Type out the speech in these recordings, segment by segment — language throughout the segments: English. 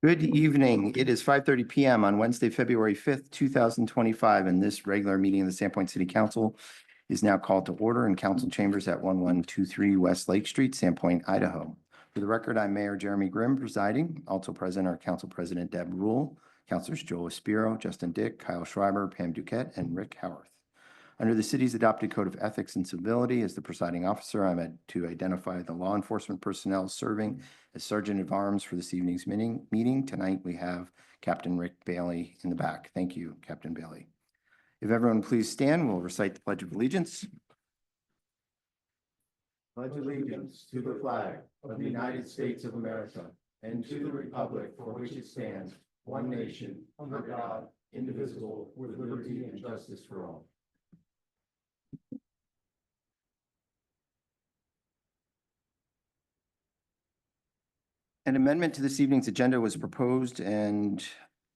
Good evening. It is 5:30 PM on Wednesday, February 5th, 2025, and this regular meeting of the Sandpoint City Council is now called to order in council chambers at 1123 West Lake Street, Sandpoint, Idaho. For the record, I'm Mayor Jeremy Grimm presiding. Also present are Council President Deb Rule, Councilors Joel Espiro, Justin Dick, Kyle Schreiber, Pam Duquette, and Rick Howarth. Under the city's adopted code of ethics and civility, as the presiding officer, I'm to identify the law enforcement personnel serving as Sergeant at Arms for this evening's meeting. Tonight, we have Captain Rick Bailey in the back. Thank you, Captain Bailey. If everyone please stand, we'll recite the Pledge of Allegiance. Pledge allegiance to the flag of the United States of America and to the republic for which it stands, one nation, under God, indivisible, with liberty and justice for all. An amendment to this evening's agenda was proposed and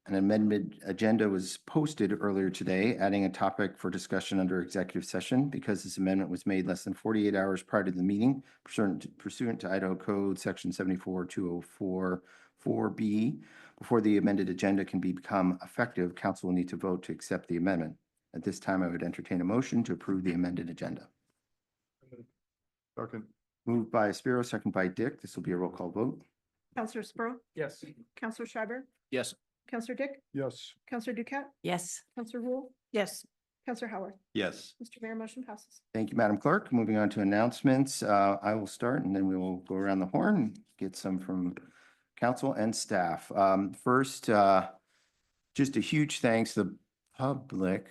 an amended agenda was posted earlier today, adding a topic for discussion under executive session. Because this amendment was made less than 48 hours prior to the meeting, pursuant to Idaho Code Section 74-204 4B, before the amended agenda can become effective, council will need to vote to accept the amendment. At this time, I would entertain a motion to approve the amended agenda. Second. Moved by Spiro, second by Dick. This will be a roll call vote. Counselor Sproul, Yes. Counselor Schreiber, Yes. Counselor Dick, Yes. Counselor Duquette, Yes. Counselor Rule. Yes. Counselor Howard. Yes. Mr. Mayor, motion passes. Thank you, Madam Clerk. Moving on to announcements, I will start and then we will go around the horn and get some from council and staff. First, just a huge thanks to the public.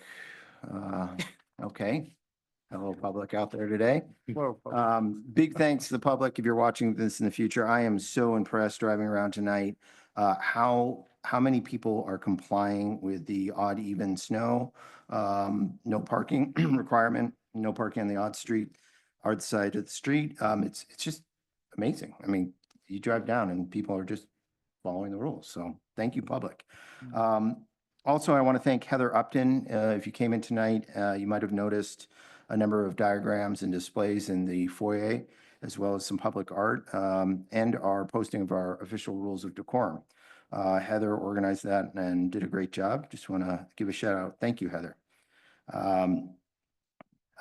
Okay. Hello, public out there today. Big thanks to the public. If you're watching this in the future, I am so impressed driving around tonight. How many people are complying with the odd even snow, no parking requirement, no parking on the odd side of the street. It's just amazing. I mean, you drive down and people are just following the rules. So thank you, public. Also, I want to thank Heather Upton. If you came in tonight, you might have noticed a number of diagrams and displays in the foyer, as well as some public art, and our posting of our official rules of decorum. Heather organized that and did a great job. Just want to give a shout out. Thank you, Heather. I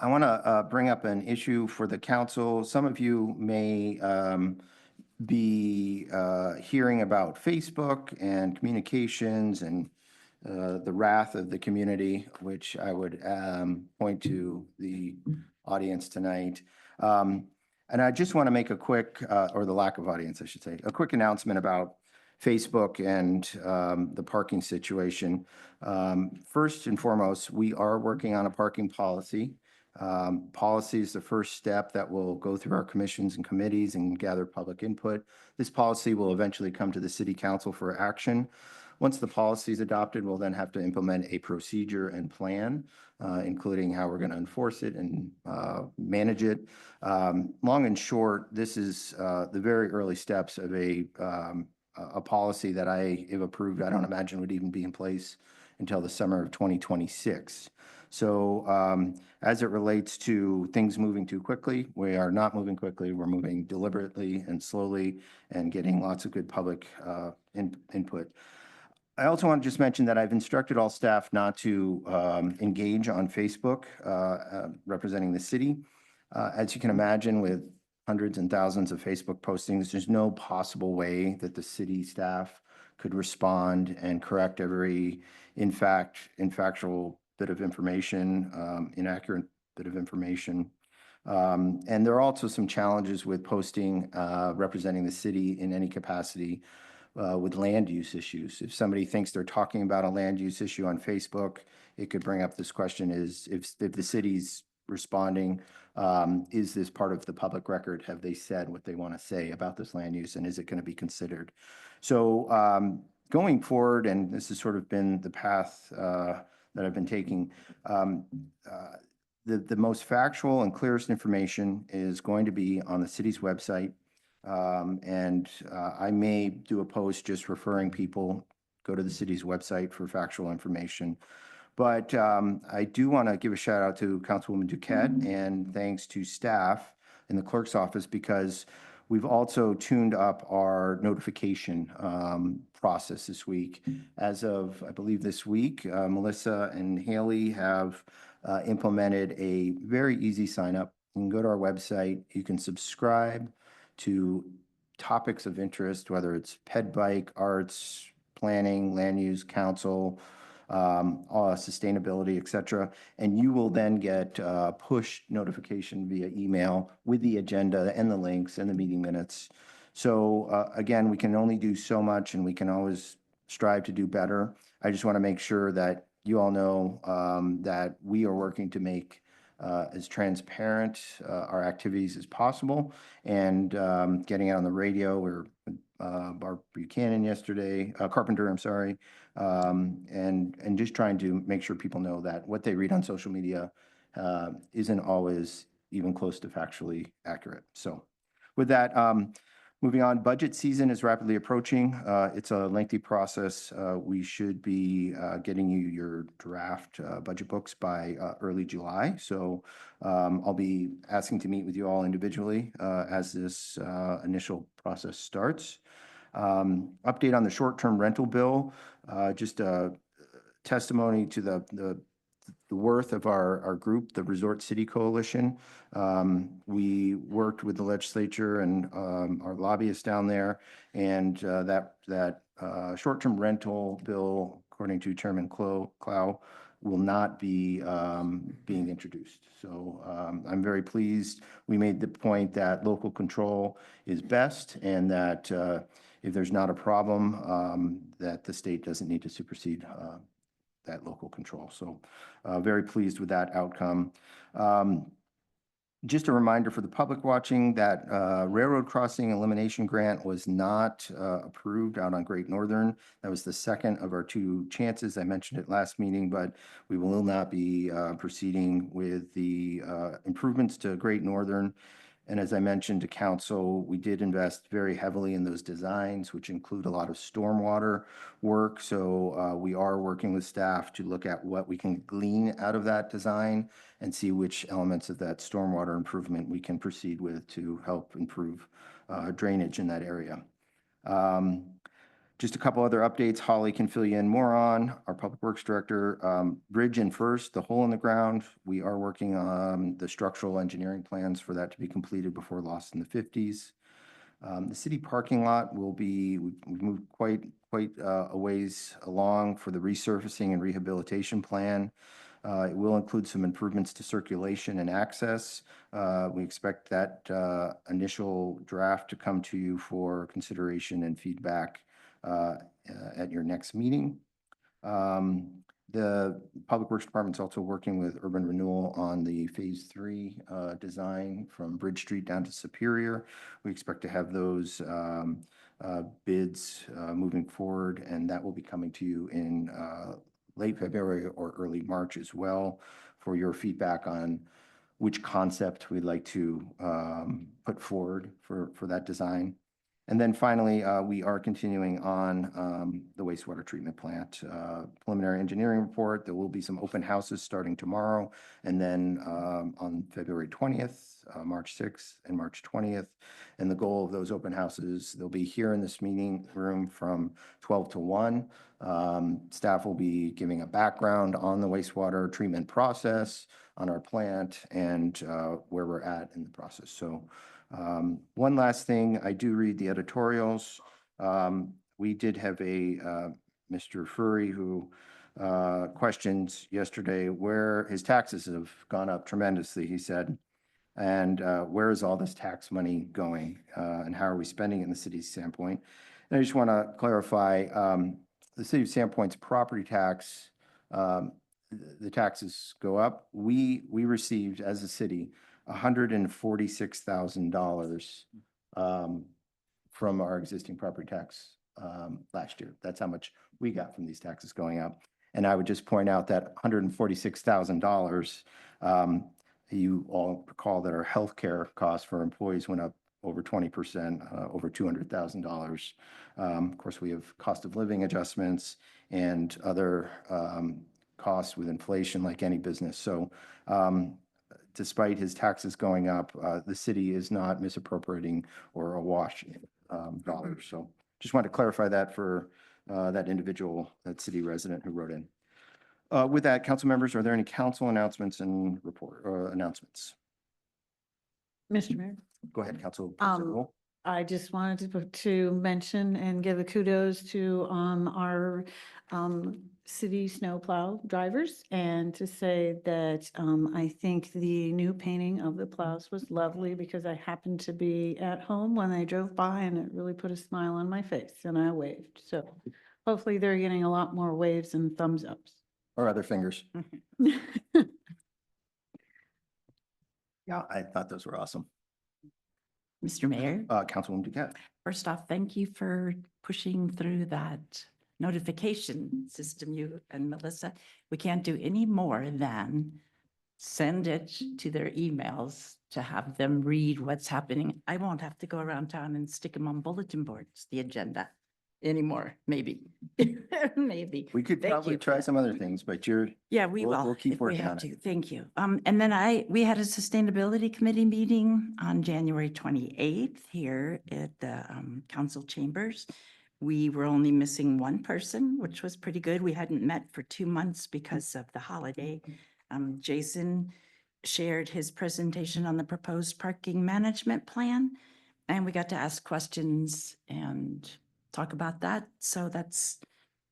want to bring up an issue for the council. Some of you may be hearing about Facebook and communications and the wrath of the community, which I would point to the audience tonight. And I just want to make a quick, or the lack of audience, I should say, a quick announcement about Facebook and the parking situation. First and foremost, we are working on a parking policy. Policy is the first step that will go through our commissions and committees and gather public input. This policy will eventually come to the city council for action. Once the policy is adopted, we'll then have to implement a procedure and plan, including how we're going to enforce it and manage it. Long and short, this is the very early steps of a policy that I have approved. I don't imagine would even be in place until the summer of 2026. So as it relates to things moving too quickly, we are not moving quickly. We're moving deliberately and slowly and getting lots of good public input. I also want to just mention that I've instructed all staff not to engage on Facebook representing the city. As you can imagine, with hundreds and thousands of Facebook postings, there's no possible way that the city staff could respond and correct every infactual bit of information, inaccurate bit of information. And there are also some challenges with posting representing the city in any capacity with land use issues. If somebody thinks they're talking about a land use issue on Facebook, it could bring up this question: is if the city's responding, is this part of the public record? Have they said what they want to say about this land use, and is it going to be considered? So going forward, and this has sort of been the path that I've been taking, the most factual and clearest information is going to be on the city's website. I may do a post just referring people, go to the city's website for factual information. But I do want to give a shout out to Councilwoman Duquette and thanks to staff in the clerk's office, because We've also tuned up our notification process this week. As of, I believe, this week, Melissa and Haley have implemented a very easy sign up. You can go to our website. You can subscribe to topics of interest, whether it's ped bike, arts, planning, land use, council, sustainability, et cetera. And you will then get push notification via email with the agenda and the links and the meeting minutes. So again, we can only do so much and we can always strive to do better. I just want to make sure that you all know that we are working to make as transparent our activities as possible, and getting out on the radio. We're Barb Buchanan yesterday, Carpenter, I'm sorry, and just trying to make sure people know that what they read on social media isn't always even close to factually accurate. So with that, moving on, budget season is rapidly approaching. It's a lengthy process. We should be getting you your draft budget books by early July. So I'll be asking to meet with you all individually as this initial process starts. Update on the short-term rental bill, just a testimony to the worth of our group, the Resort City Coalition. We worked with the legislature and our lobbyists down there, and that short-term rental bill, according to Chairman Clow, will not be being introduced. So I'm very pleased. We made the point that local control is best, and that if there's not a problem, that the state doesn't need to supersede that local control. So very pleased with that outcome. Just a reminder for the public watching that railroad crossing elimination grant was not approved out on Great Northern. That was the second of our two chances. I mentioned it last meeting, but we will not be proceeding with the improvements to Great Northern. And as I mentioned to council, we did invest very heavily in those designs, which include a lot of stormwater work. So we are working with staff to look at what we can glean out of that design and see which elements of that stormwater improvement we can proceed with to help improve drainage in that area. Just a couple other updates Holly can fill you in more on. Our Public Works Director, Bridge and First, the hole in the ground. We are working on the structural engineering plans for that to be completed before Lost in the 50s. The city parking lot will be, we've moved quite a ways along for the resurfacing and rehabilitation plan. It will include some improvements to circulation and access. We expect that initial draft to come to you for consideration and feedback at your next meeting. The Public Works Department is also working with Urban Renewal on the Phase 3 design from Bridge Street down to Superior. We expect to have those bids moving forward, and that will be coming to you in late February or early March as well for your feedback on which concept we'd like to put forward for that design. And then finally, we are continuing on the wastewater treatment plant preliminary engineering report. There will be some open houses starting tomorrow, and then on February 20th, March 6th, and March 20th. And the goal of those open houses, they'll be here in this meeting room from 12 to 1. Staff will be giving a background on the wastewater treatment process, on our plant, and where we're at in the process. So one last thing, I do read the editorials. We did have a Mr. Furry who questioned yesterday where his taxes have gone up tremendously, he said, and where is all this tax money going, and how are we spending it in the city of Sandpoint? And I just want to clarify, the city of Sandpoint's property tax, the taxes go up. We received, as a city, $146,000 from our existing property tax last year. That's how much we got from these taxes going up. And I would just point out that $146,000, you all recall that our healthcare costs for employees went up over 20%, over $200,000. Of course, we have cost of living adjustments and other costs with inflation like any business. So despite his taxes going up, the city is not misappropriating or awash dollars. So just wanted to clarify that for that individual, that city resident who wrote in. With that, council members, are there any council announcements and announcements? Mr. Mayor, Go ahead, Council President Wool. I just wanted to mention and give a kudos to our city snowplow drivers and to say that I think the new painting of the plows was lovely because I happened to be at home when they drove by and it really put a smile on my face and I waved. So hopefully they're getting a lot more waves and thumbs ups. Or other fingers. Yeah, I thought those were awesome. Mr. Mayor, Councilwoman Duquette. first off, thank you for pushing through that notification system, you and Melissa. We can't do any more than send it to their emails to have them read what's happening. I won't have to go around town and stick them on bulletin boards, the agenda anymore, maybe. Maybe. We could Thank probably you. try some other things, but you're, Yeah, we We'll- will. we'll keep if we working have on it. to. Thank you. And then we had a sustainability committee meeting on January 28th here at the council chambers. We were only missing one person, which was pretty good. We hadn't met for 2 months because of the holiday. Jason shared his presentation on the proposed parking management plan, and we got to ask questions and talk about that. So that's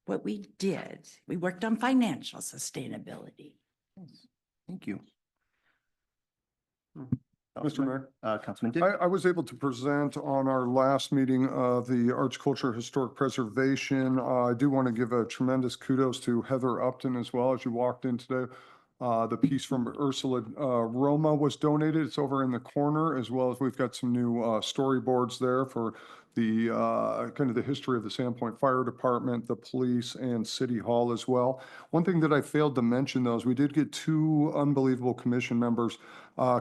what we did. We worked on financial sustainability. thank you. Mr. Mayor, Councilman Dick. I was able to present on our last meeting of the Arts, Culture, Historic Preservation. I do want to give a tremendous kudos to Heather Upton as well as you walked in today. The piece from Ursula Roma was donated. It's over in the corner, as well as we've got some new storyboards there for the kind of the history of the Sandpoint Fire Department, the police, and City Hall as well. One thing that I failed to mention, though, is we did get 2 unbelievable commission members.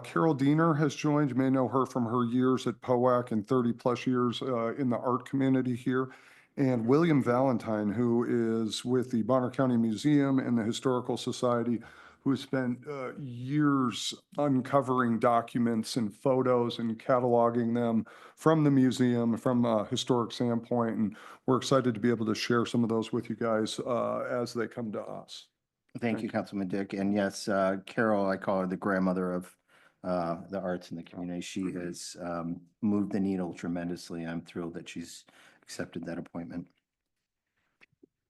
Carol Diener has joined. You may know her from her years at POAC and 30-plus years in the art community here. And William Valentine, who is with the Bonner County Museum and the Historical Society, who has spent years uncovering documents and photos and cataloging them from the museum, from a historic standpoint. And we're excited to be able to share some of those with you guys as they come to us. Thank you, Councilman Dick. And yes, Carol, I call her the grandmother of the arts in the community. She has moved the needle tremendously. I'm thrilled that she's accepted that appointment.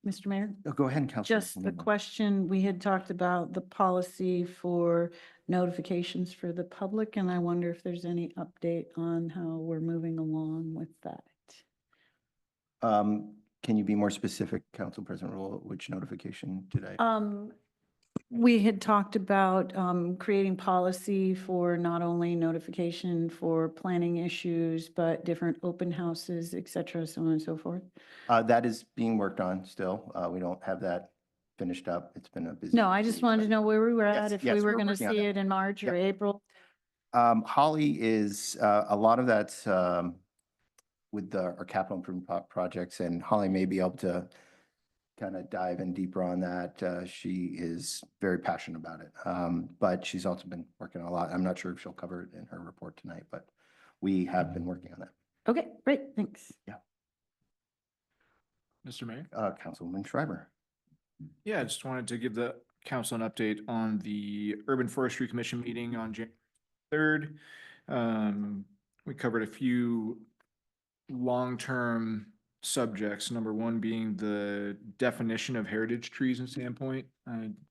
Mr. Mayor? Go ahead, Councilman. Just the question, we had talked about the policy for notifications for the public, and I wonder if there's any update on how we're moving along with that. Can you be more specific, Council President Rule, which notification did I? We had talked about creating policy for not only notification for planning issues, but different open houses, et cetera, so on and so forth. That is being worked on still. We don't have that finished up. It's been a busy. No, I just wanted to know where we were Yes, at, if yes, we were we're going to working on see that. it in March or Yep. April. Holly is, a lot of that's with our capital improvement projects, and Holly may be able to kind of dive in deeper on that. She is very passionate about it, but she's also been working a lot. I'm not sure if she'll cover it in her report tonight, but we have been working on that. Okay, great, thanks. Mr. Mayor? Councilwoman Schreiber. Yeah, I just wanted to give the council an update on the Urban Forestry Commission meeting on January 3rd. We covered a few long-term subjects. Number one being the definition of heritage trees in Sandpoint.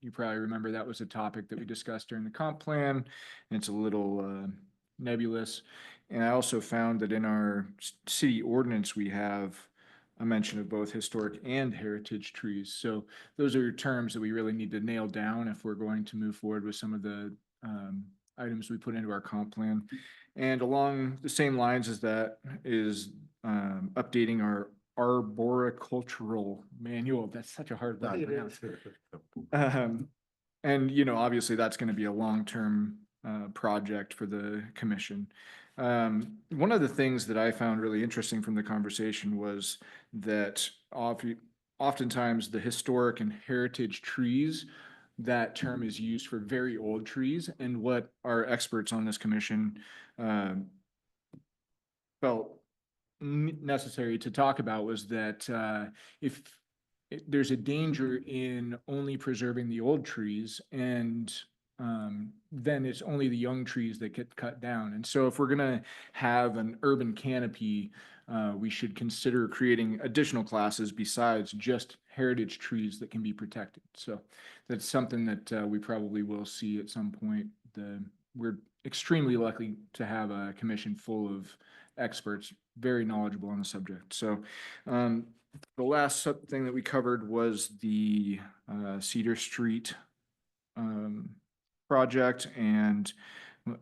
You probably remember that was a topic that we discussed during the comp plan, and it's a little nebulous. And I also found that in our city ordinance, we have a mention of both historic and heritage trees. So those are terms that we really need to nail down if we're going to move forward with some of the items we put into our comp plan. And along the same lines as that is updating our arboricultural manual. That's such a hard word to pronounce. And, you know, obviously that's going to be a long-term project for the commission. One of the things that I found really interesting from the conversation was that oftentimes the historic and heritage trees that term is used for very old trees. And what our experts on this commission felt necessary to talk about was that if there's a danger in only preserving the old trees, and then it's only the young trees that get cut down. And so if we're gonna have an urban canopy, we should consider creating additional classes besides just heritage trees that can be protected. So that's something that we probably will see at some point. We're extremely lucky to have a commission full of experts, very knowledgeable on the subject. So the last thing that we covered was the Cedar Street project, and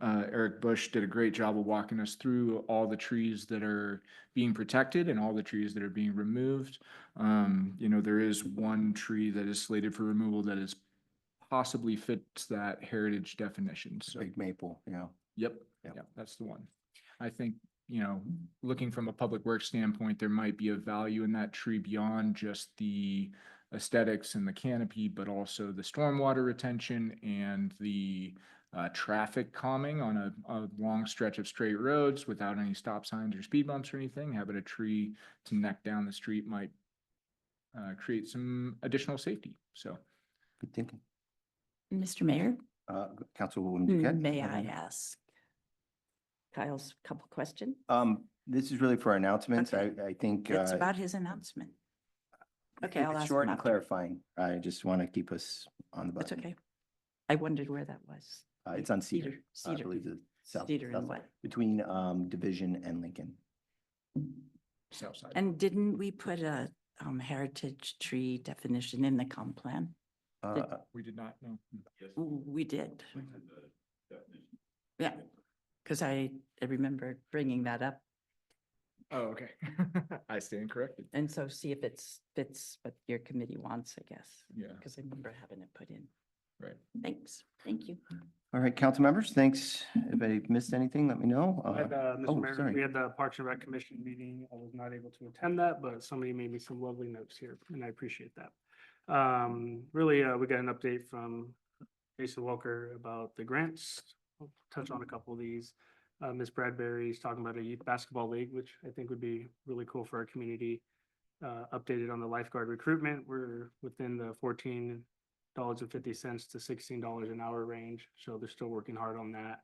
Eric Bush did a great job of walking us through all the trees that are being protected and all the trees that are being removed. You know, there is one tree that is slated for removal that is possibly fits that heritage definition. So, Big maple, yeah. yep, that's the one. I think, you know, looking from a public works standpoint, there might be a value in that tree beyond just the aesthetics and the canopy, but also the stormwater retention and the traffic calming on a long stretch of straight roads without any stop signs or speed bumps or anything. Having a tree to neck down the street might create some additional safety. So, Good thinking. Mr. Mayor, Councilwoman Duquette? may I ask Kyle's couple questions? This is really for announcements. Okay. I think. It's about his announcement. Okay, keep I'll it ask short him and after. clarifying. I just want to keep us on the That's button. okay. I wondered where that was. It's on Cedar. I Cedar. believe the south. Cedar and south- what? Between Division and Lincoln. south side. And didn't we put a heritage tree definition in the comp plan? We did not know. We did. Yeah, because I remember bringing that up, Oh, okay. I stand corrected. and so see if fits what your committee wants, I guess. Yeah, Because I remember having it put in. right. Thanks, thank you. All right, council members, thanks. If I missed anything, let me know. Mr. Mayor, sorry. we had the Parks and Rec Commission meeting. I was not able to attend that, but somebody made me some lovely notes here, and I appreciate that. Really, we got an update from Jason Welker about the grants. I'll touch on a couple of these. Ms. Bradbury's talking about a youth basketball league, which I think would be really cool for our community. Updated on the lifeguard recruitment, we're within the $14.50 to $16 an hour range, so they're still working hard on that.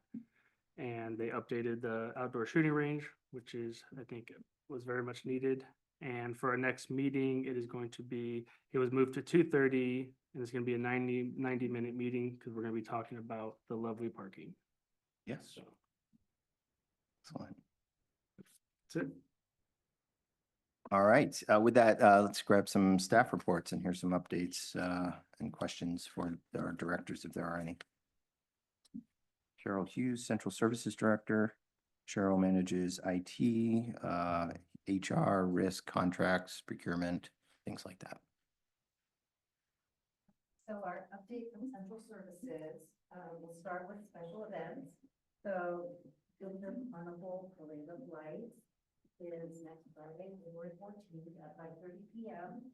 And they updated the outdoor shooting range, which is, I think, was very much needed. And for our next meeting, it is going to be, it was moved to 2:30, and it's going to be a 90-minute meeting because we're going to be talking about the lovely parking. Yes. So Excellent. that's it. All right, with that, let's grab some staff reports and hear some updates and questions for our directors, if there are any. Cheryl Hughes, Central Services Director. Cheryl manages IT, HR, risk, contracts, procurement, things like that. So our update from Central Services, we'll start with special events. So Filter Carnival Parade of Lights is next Friday, February 14th at 5:30 p.m.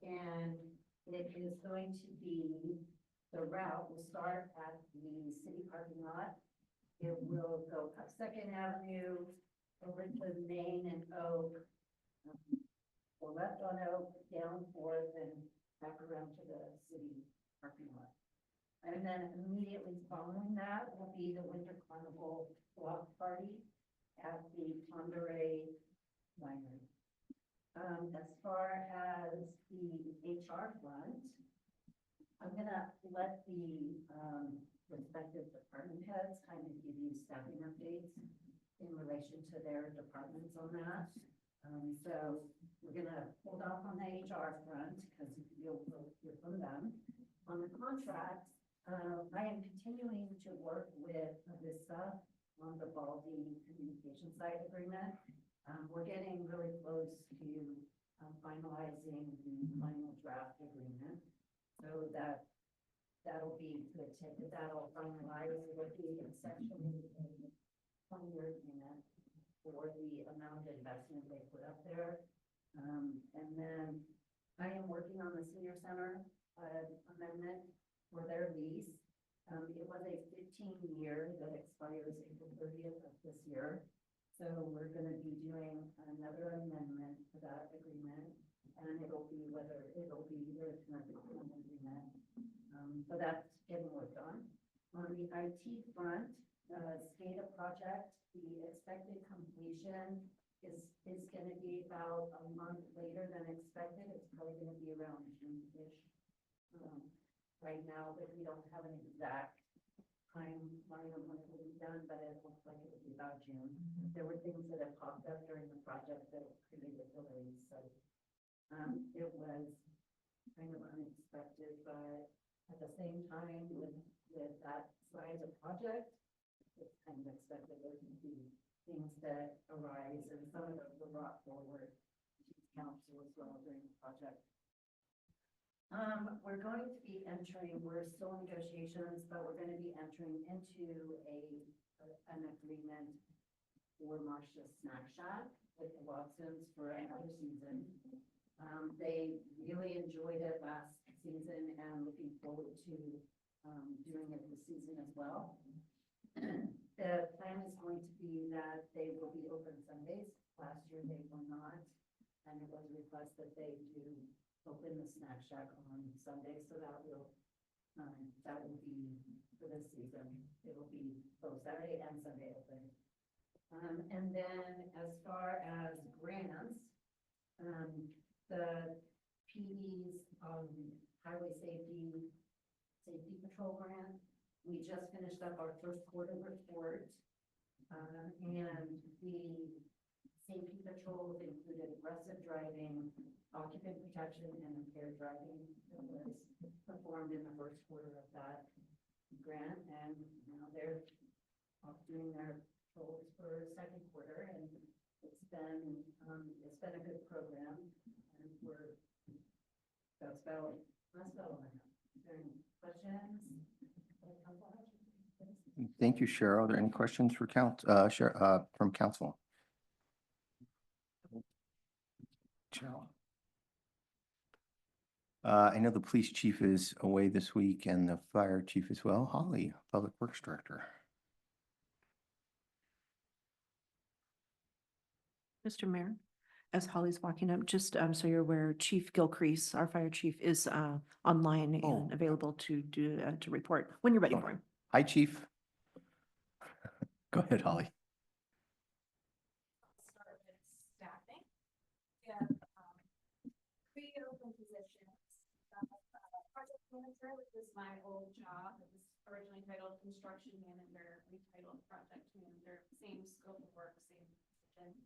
And it is going to be, the route will start at the city parking lot. It will go up Second Avenue, over to Main and Oak, or left on Oak, down Fourth, and back around to the city parking lot. And then immediately following that will be the Winter Carnival block party at the Ponderay Winery. As far as the HR front, I'm gonna let the respective department heads kind of give you staffing updates in relation to their departments on that. So we're gonna hold off on the HR front because you'll hear from them. On the contract, I am continuing to work with Avista on the Baldy Communication Site Agreement. We're getting really close to finalizing the final draft agreement. So that'll be good to, that'll finalize, it'll be essentially a 20-year agreement for the amount of investment they put up there. And then I am working on the senior center amendment. for their lease. It was a 15-year that expires April 30th of this year. So we're gonna be doing another amendment to that agreement, and it'll be the current agreement. So that's getting worked on. On the IT front, SCADA project, the expected completion is gonna be about a month later than expected. It's probably gonna be around June-ish. Right now, but we don't have an exact timeline on when it will be done, but it looks like it will be about June. There were things that have popped up during the project that created delays, so it was kind of unexpected, but at the same time, with that size of project, it's kind of expected there to be things that arise, and some of those were brought forward to council as well during the project. We're going to be entering, we're still in negotiations, but we're going to be entering into an agreement for Marcia's Snack Shack with the Watsons for another season. They really enjoyed it last season and looking forward to doing it this season as well. The plan is going to be that they will be open Sundays. Last year they were not, and it was a request that they do open the Snack Shack on Sunday, so that will be for this season. It will be both Saturday and Sunday open. And then as far as grants, the PE's highway safety patrol grant, we just finished up our first quarter report, and the safety patrols included aggressive driving, occupant protection, and impaired driving that was performed in the first quarter of that grant, and now they're off doing their patrols for second quarter, and it's been a good program, and that's about all I have. Is there any questions? Thank you, Cheryl. Are there any questions for from council? Cheryl. I know the police chief is away this week and the fire chief as well. Holly, Public Works Director. Mr. Mayor, as Holly's walking up, just so you're aware, Chief Gilcrease, our fire chief, is online Oh. and available to report when you're ready for him. Hi, chief. Go ahead, Holly. Start with staffing. We have three open positions. Project manager, which was my old job. It was originally titled construction manager, retitled project manager, same scope of work, same position,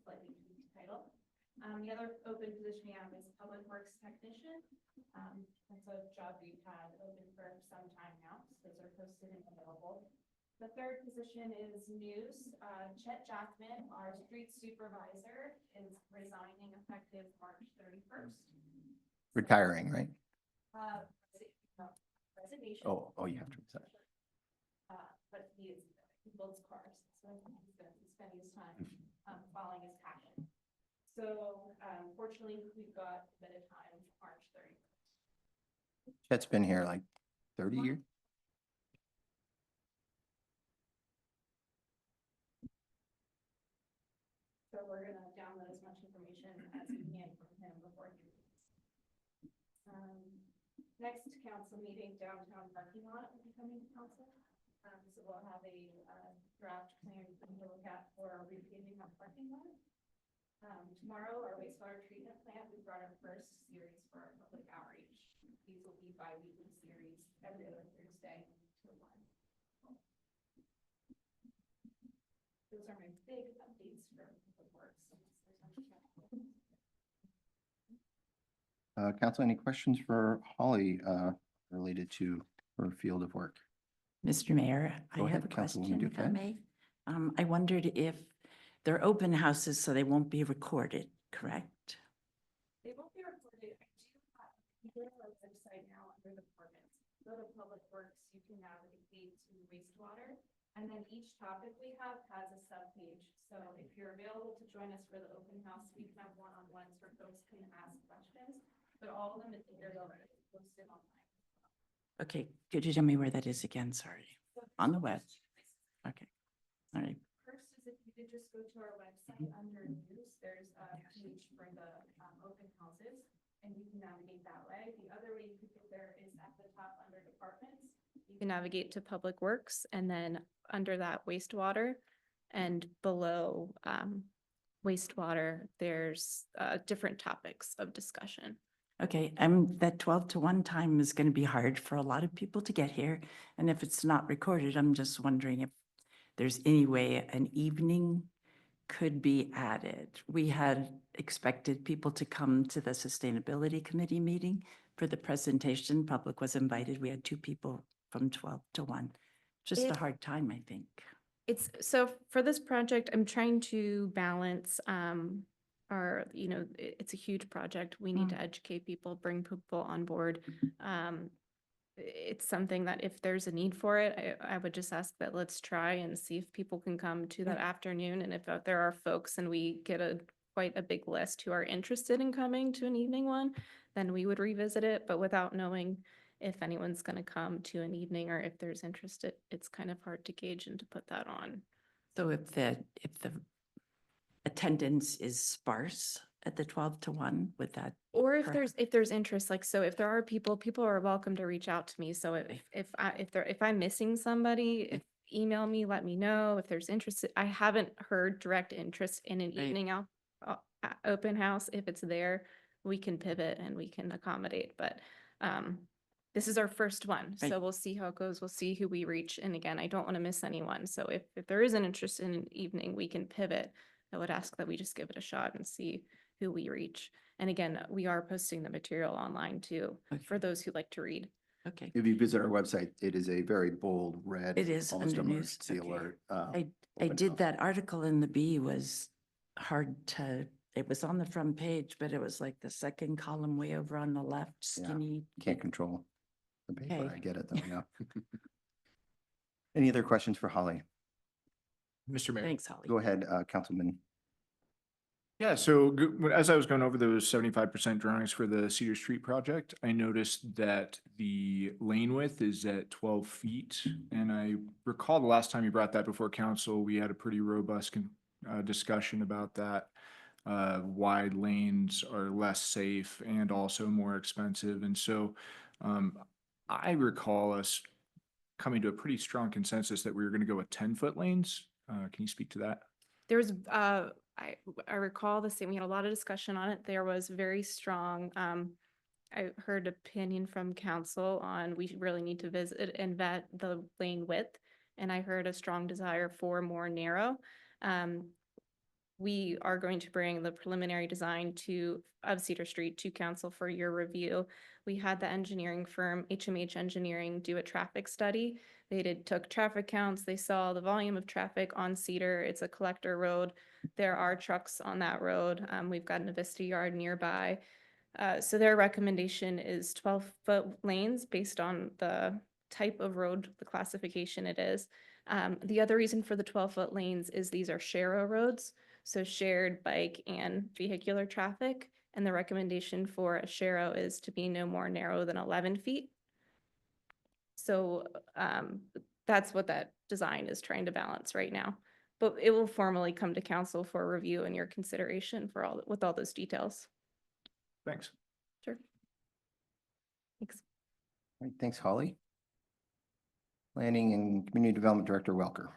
slightly tweaked title. The other open position we have is public works technician. That's a job we've had open for some time now. So those are posted and available. The third position is news. Chet Jackman, our street supervisor, is resigning effective March 31st. Retiring, right? Resignation. Oh, you have to resign. But he builds cars, so he's going to spend his time following his passion. So fortunately, we've got a bit of time, March 31st. Chet's been here like 30 years. So we're going to download as much information as we can from him before he leaves. Next council meeting, downtown parking lot will be coming to council. So we'll have a draft plan for you to look at for repaving our parking lot. Tomorrow, our wastewater treatment plant, we brought our first series for our public outreach. These will be bi-weekly series every other Thursday to 1. Those are my big updates for public works. Council, any questions for Holly related to her field of work? Mr. Mayor, I Go ahead, have a Councilwoman question, if I Duquette. may. I wondered if they're open houses, so they won't be recorded, correct? They won't be recorded. I do have our website now under departments. Go to Public Works, you can navigate to wastewater. And then each topic we have has a subpage. So if you're available to join us for the open house, we can have one-on-ones where folks can ask questions. But all of the material is posted online. Okay, could you tell me where that is again? Sorry. On the web. Okay, all right. First is if you could just go to our website under news, there's a page for the open houses and you can navigate that way. The other way you could get there is at the top under departments. You can navigate to Public Works and then under that wastewater and below wastewater, there's different topics of discussion. Okay, that 12 to 1 time is going to be hard for a lot of people to get here. And if it's not recorded, I'm just wondering if there's any way an evening could be added. We had expected people to come to the Sustainability Committee meeting for the presentation. Public was invited. We had 2 people from 12 to 1. Just a If- hard time, I think. It's, so for this project, I'm trying to balance, it's a huge project. We need to educate people, bring people on board. It's something that if there's a need for it, I would just ask that let's try and see if people can come to that afternoon. And if there are folks and we get quite a big list who are interested in coming to an evening one, then we would revisit it. But without knowing if anyone's going to come to an evening or if there's interest, it's kind of hard to gauge and to put that on. So if the attendance is sparse at the 12 to 1, with that, Or if Correct. there's interest, like, so if there are people are welcome to reach out to me. So if I'm missing somebody, email me, let me know if there's interest. I haven't heard direct interest in an Right. evening open house. If it's there, we can pivot and we can accommodate, but this is our first one. Right. So we'll see how it goes. We'll see who we reach. And again, I don't want to miss anyone. So if there is an interest in an evening, we can pivot. I would ask that we just give it a shot and see who we reach. And again, we are posting the material online too, for Okay. those who like to read. okay. If you visit our website, it is a very bold red. It is almost under news, emergency okay. alert. I open did house. that article in the Bee was hard to, it was on the front page, but it was like the second column way over on the left, Yeah. skinny. Can't control the paper. Okay. I get it though, yeah. Any other questions for Holly? Mr. Mayor. Thanks, Holly. Go ahead, Councilman. Yeah, so as I was going over those 75% drawings for the Cedar Street project, I noticed that the lane width is at 12 feet. And I recall the last time you brought that before council, we had a pretty robust discussion about that. Wide lanes are less safe and also more expensive. And so I recall us coming to a pretty strong consensus that we were going to go with 10-foot lanes. Can you speak to that? There was, I recall the same, we had a lot of discussion on it. There was very strong, I heard opinion from council on we really need to visit and vet the lane width. And I heard a strong desire for more narrow. We are going to bring the preliminary design of Cedar Street to council for your review. We had the engineering firm, HMH Engineering, do a traffic study. They took traffic counts. They saw the volume of traffic on Cedar. It's a collector road. There are trucks on that road. We've got an Avista yard nearby. So their recommendation is 12-foot lanes based on the type of road, the classification it is. The other reason for the 12-foot lanes is these are share roads. So shared bike and vehicular traffic. And the recommendation for a share is to be no more narrow than 11 feet. So that's what that design is trying to balance right now. But it will formally come to council for review and your consideration with all those details. Thanks. Sure. Thanks. All right, thanks, Holly. Planning and Community Development Director Welker.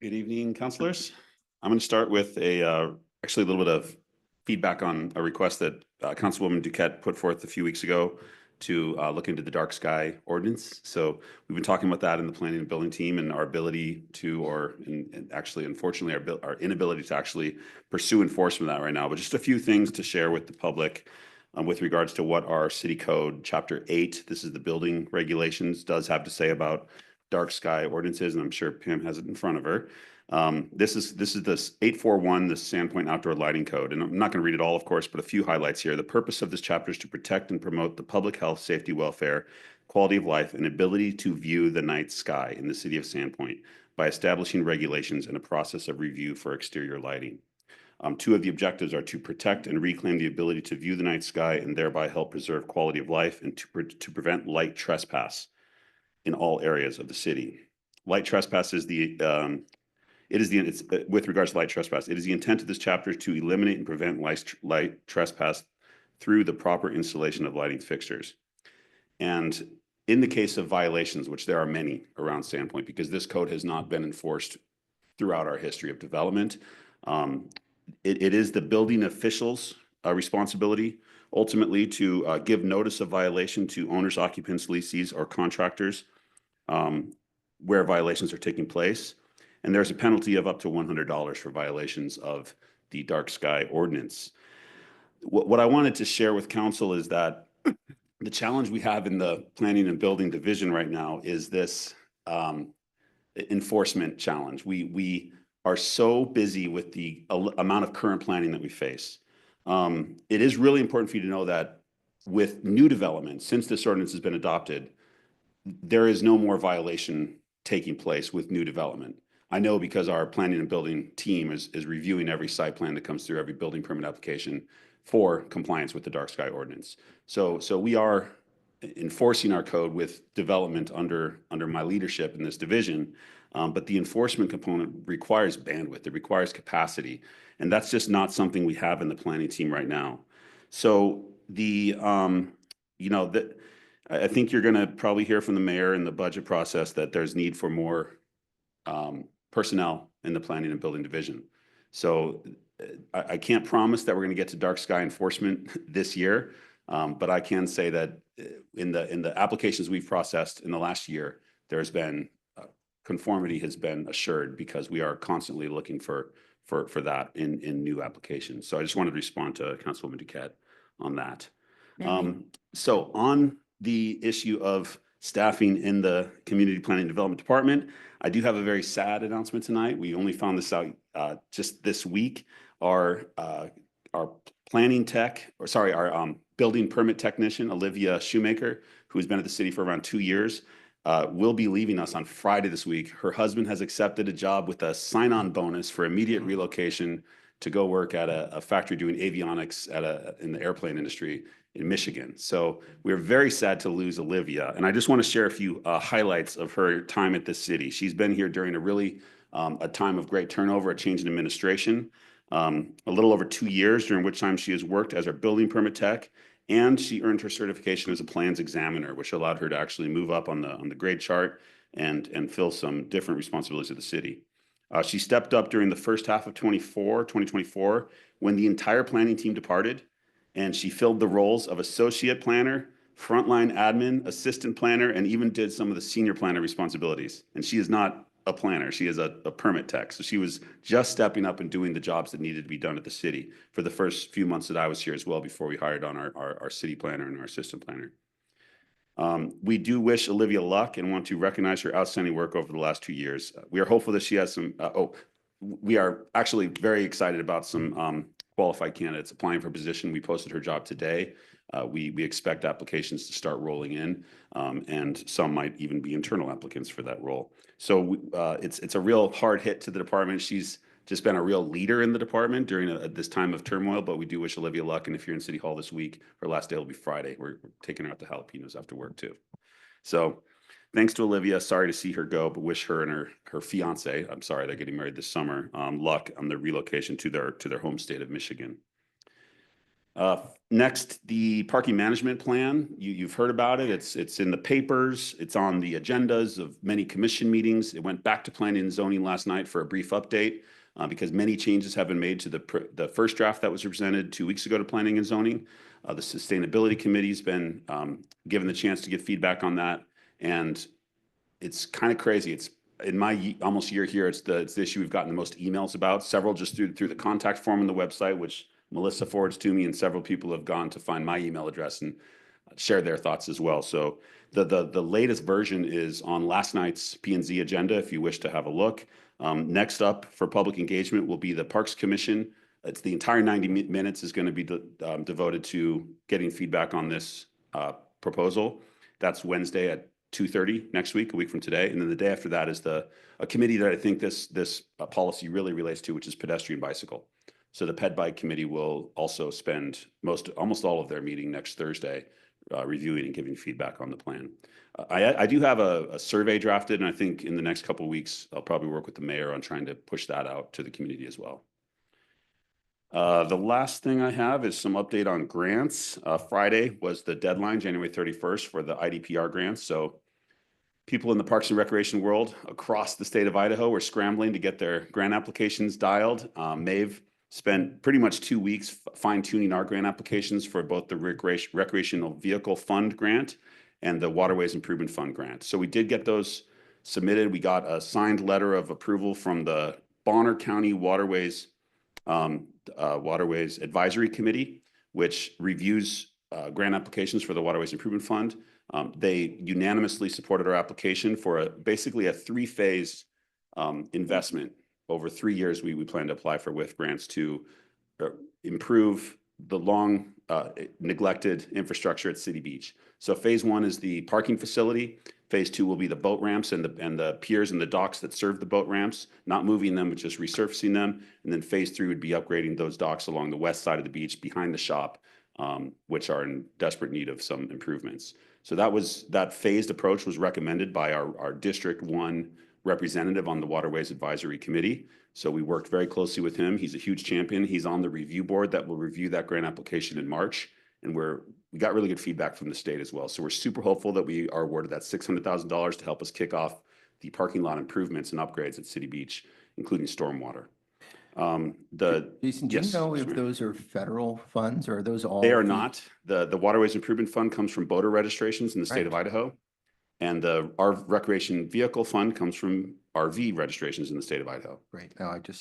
Good evening, councilors. I'm going to start with actually a little bit of feedback on a request that Councilwoman Duquette put forth a few weeks ago to look into the dark sky ordinance. So we've been talking about that in the planning and building team and our ability to, and actually, unfortunately, our inability to actually pursue enforcement of that right now. But just a few things to share with the public with regards to what our city code, chapter 8, this is the building regulations, does have to say about dark sky ordinances, and I'm sure Pam has it in front of her. This is this 841, the Sandpoint Outdoor Lighting Code, and I'm not going to read it all, of course, but a few highlights here. The purpose of this chapter is to protect and promote the public health, safety, welfare, quality of life, and ability to view the night sky in the city of Sandpoint by establishing regulations and a process of review for exterior lighting. Two of the objectives are to protect and reclaim the ability to view the night sky and thereby help preserve quality of life and to prevent light trespass in all areas of the city. Light trespass is with regards to light trespass, it is the intent of this chapter to eliminate and prevent light trespass through the proper installation of lighting fixtures. And in the case of violations, which there are many around Sandpoint, because this code has not been enforced throughout our history of development, it is the building officials' responsibility ultimately to give notice of violation to owners, occupants, lessees, or contractors where violations are taking place. And there's a penalty of up to $100 for violations of the dark sky ordinance. What I wanted to share with council is that the challenge we have in the planning and building division right now is this enforcement challenge. We are so busy with the amount of current planning that we face. It is really important for you to know that with new development, since this ordinance has been adopted, there is no more violation taking place with new development. I know because our planning and building team is reviewing every site plan that comes through, every building permit application for compliance with the dark sky ordinance. So we are enforcing our code with development under my leadership in this division. But the enforcement component requires bandwidth, it requires capacity. And that's just not something we have in the planning team right now. So I think you're gonna probably hear from the mayor in the budget process that there's need for more personnel in the planning and building division. So I can't promise that we're gonna get to dark sky enforcement this year, but I can say that in the applications we've processed in the last year, there's been conformity has been assured because we are constantly looking for that in new applications. So I just wanted to respond to Councilwoman Duquette on that. So on the issue of staffing in the Community Planning Development Department, I do have a very sad announcement tonight. We only found this out just this week. Our planning tech, our building permit technician, Olivia Shoemaker, who's been at the city for around 2 years, will be leaving us on Friday this week. Her husband has accepted a job with a sign-on bonus for immediate relocation to go work at a factory doing avionics in the airplane industry in Michigan. So we're very sad to lose Olivia. And I just want to share a few highlights of her time at this city. She's been here during a time of great turnover, a change in administration, a little over 2 years, during which time she has worked as our building permit tech. And she earned her certification as a plans examiner, which allowed her to actually move up on the grade chart and fill some different responsibilities of the city. She stepped up during the first half of 2024, when the entire planning team departed, and she filled the roles of associate planner, frontline admin, assistant planner, and even did some of the senior planner responsibilities. And she is not a planner. She is a permit tech. So she was just stepping up and doing the jobs that needed to be done at the city for the first few months that I was here as well, before we hired on our city planner and our assistant planner. We do wish Olivia luck and want to recognize her outstanding work over the last 2 years. We are hopeful that she has some, we are actually very excited about some qualified candidates applying for a position. We posted her job today. We expect applications to start rolling in, and some might even be internal applicants for that role. So it's a real hard hit to the department. She's just been a real leader in the department during this time of turmoil, but we do wish Olivia luck. And if you're in City Hall this week, her last day will be Friday. We're taking her out to jalapenos after work too. So thanks to Olivia. Sorry to see her go, but wish her and her fiance, I'm sorry, they're getting married this summer, luck on their relocation to their home state of Michigan. Next, the parking management plan. You've heard about it. It's in the papers. It's on the agendas of many commission meetings. It went back to planning and zoning last night for a brief update because many changes have been made to the first draft that was presented 2 weeks ago to planning and zoning. The sustainability committee's been given the chance to give feedback on that, and it's kind of crazy. It's in my almost year here. It's the issue we've gotten the most emails about. Several just through the contact form on the website, which Melissa forwards to me, and several people have gone to find my email address and share their thoughts as well. So the latest version is on last night's P&Z agenda, if you wish to have a look. Next up for public engagement will be the Parks Commission. It's the entire 90 minutes is going to be devoted to getting feedback on this proposal. That's Wednesday at 2:30 next week, a week from today. And then the day after that is a committee that I think this policy really relates to, which is pedestrian bicycle. So the Ped Bike Committee will also spend almost all of their meeting next Thursday reviewing and giving feedback on the plan. I do have a survey drafted, and I think in the next couple of weeks, I'll probably work with the mayor on trying to push that out to the community as well. The last thing I have is some update on grants. Friday was the deadline, January 31st, for the IDPR grants. So people in the Parks and Recreation world across the state of Idaho were scrambling to get their grant applications dialed. Maeve spent pretty much 2 weeks fine-tuning our grant applications for both the Recreational Vehicle Fund grant and the Waterways Improvement Fund grant. So we did get those submitted. We got a signed letter of approval from the Bonner County Waterways Advisory Committee, which reviews grant applications for the Waterways Improvement Fund. They unanimously supported our application for basically a 3-phase investment over 3 years. We plan to apply for WIF grants to improve the long neglected infrastructure at City Beach. So phase 1 is the parking facility. Phase 2 will be the boat ramps and the piers and the docks that serve the boat ramps, not moving them, but just resurfacing them. And then phase 3 would be upgrading those docks along the west side of the beach behind the shop, which are in desperate need of some improvements. So that phased approach was recommended by our District 1 representative on the Waterways Advisory Committee. So we worked very closely with him. He's a huge champion. He's on the review board that will review that grant application in March. And we got really good feedback from the state as well. So we're super hopeful that we are awarded that $600,000 to help us kick off the parking lot improvements and upgrades at City Beach, including stormwater. Jason, do you Yes, know yes, if ma'am. those are federal funds or are those all? They are not. The Waterways Improvement Fund comes from boter registrations in the state of Idaho. And our Recreation Vehicle Fund comes from RV registrations in the state of Idaho. Great. No, I think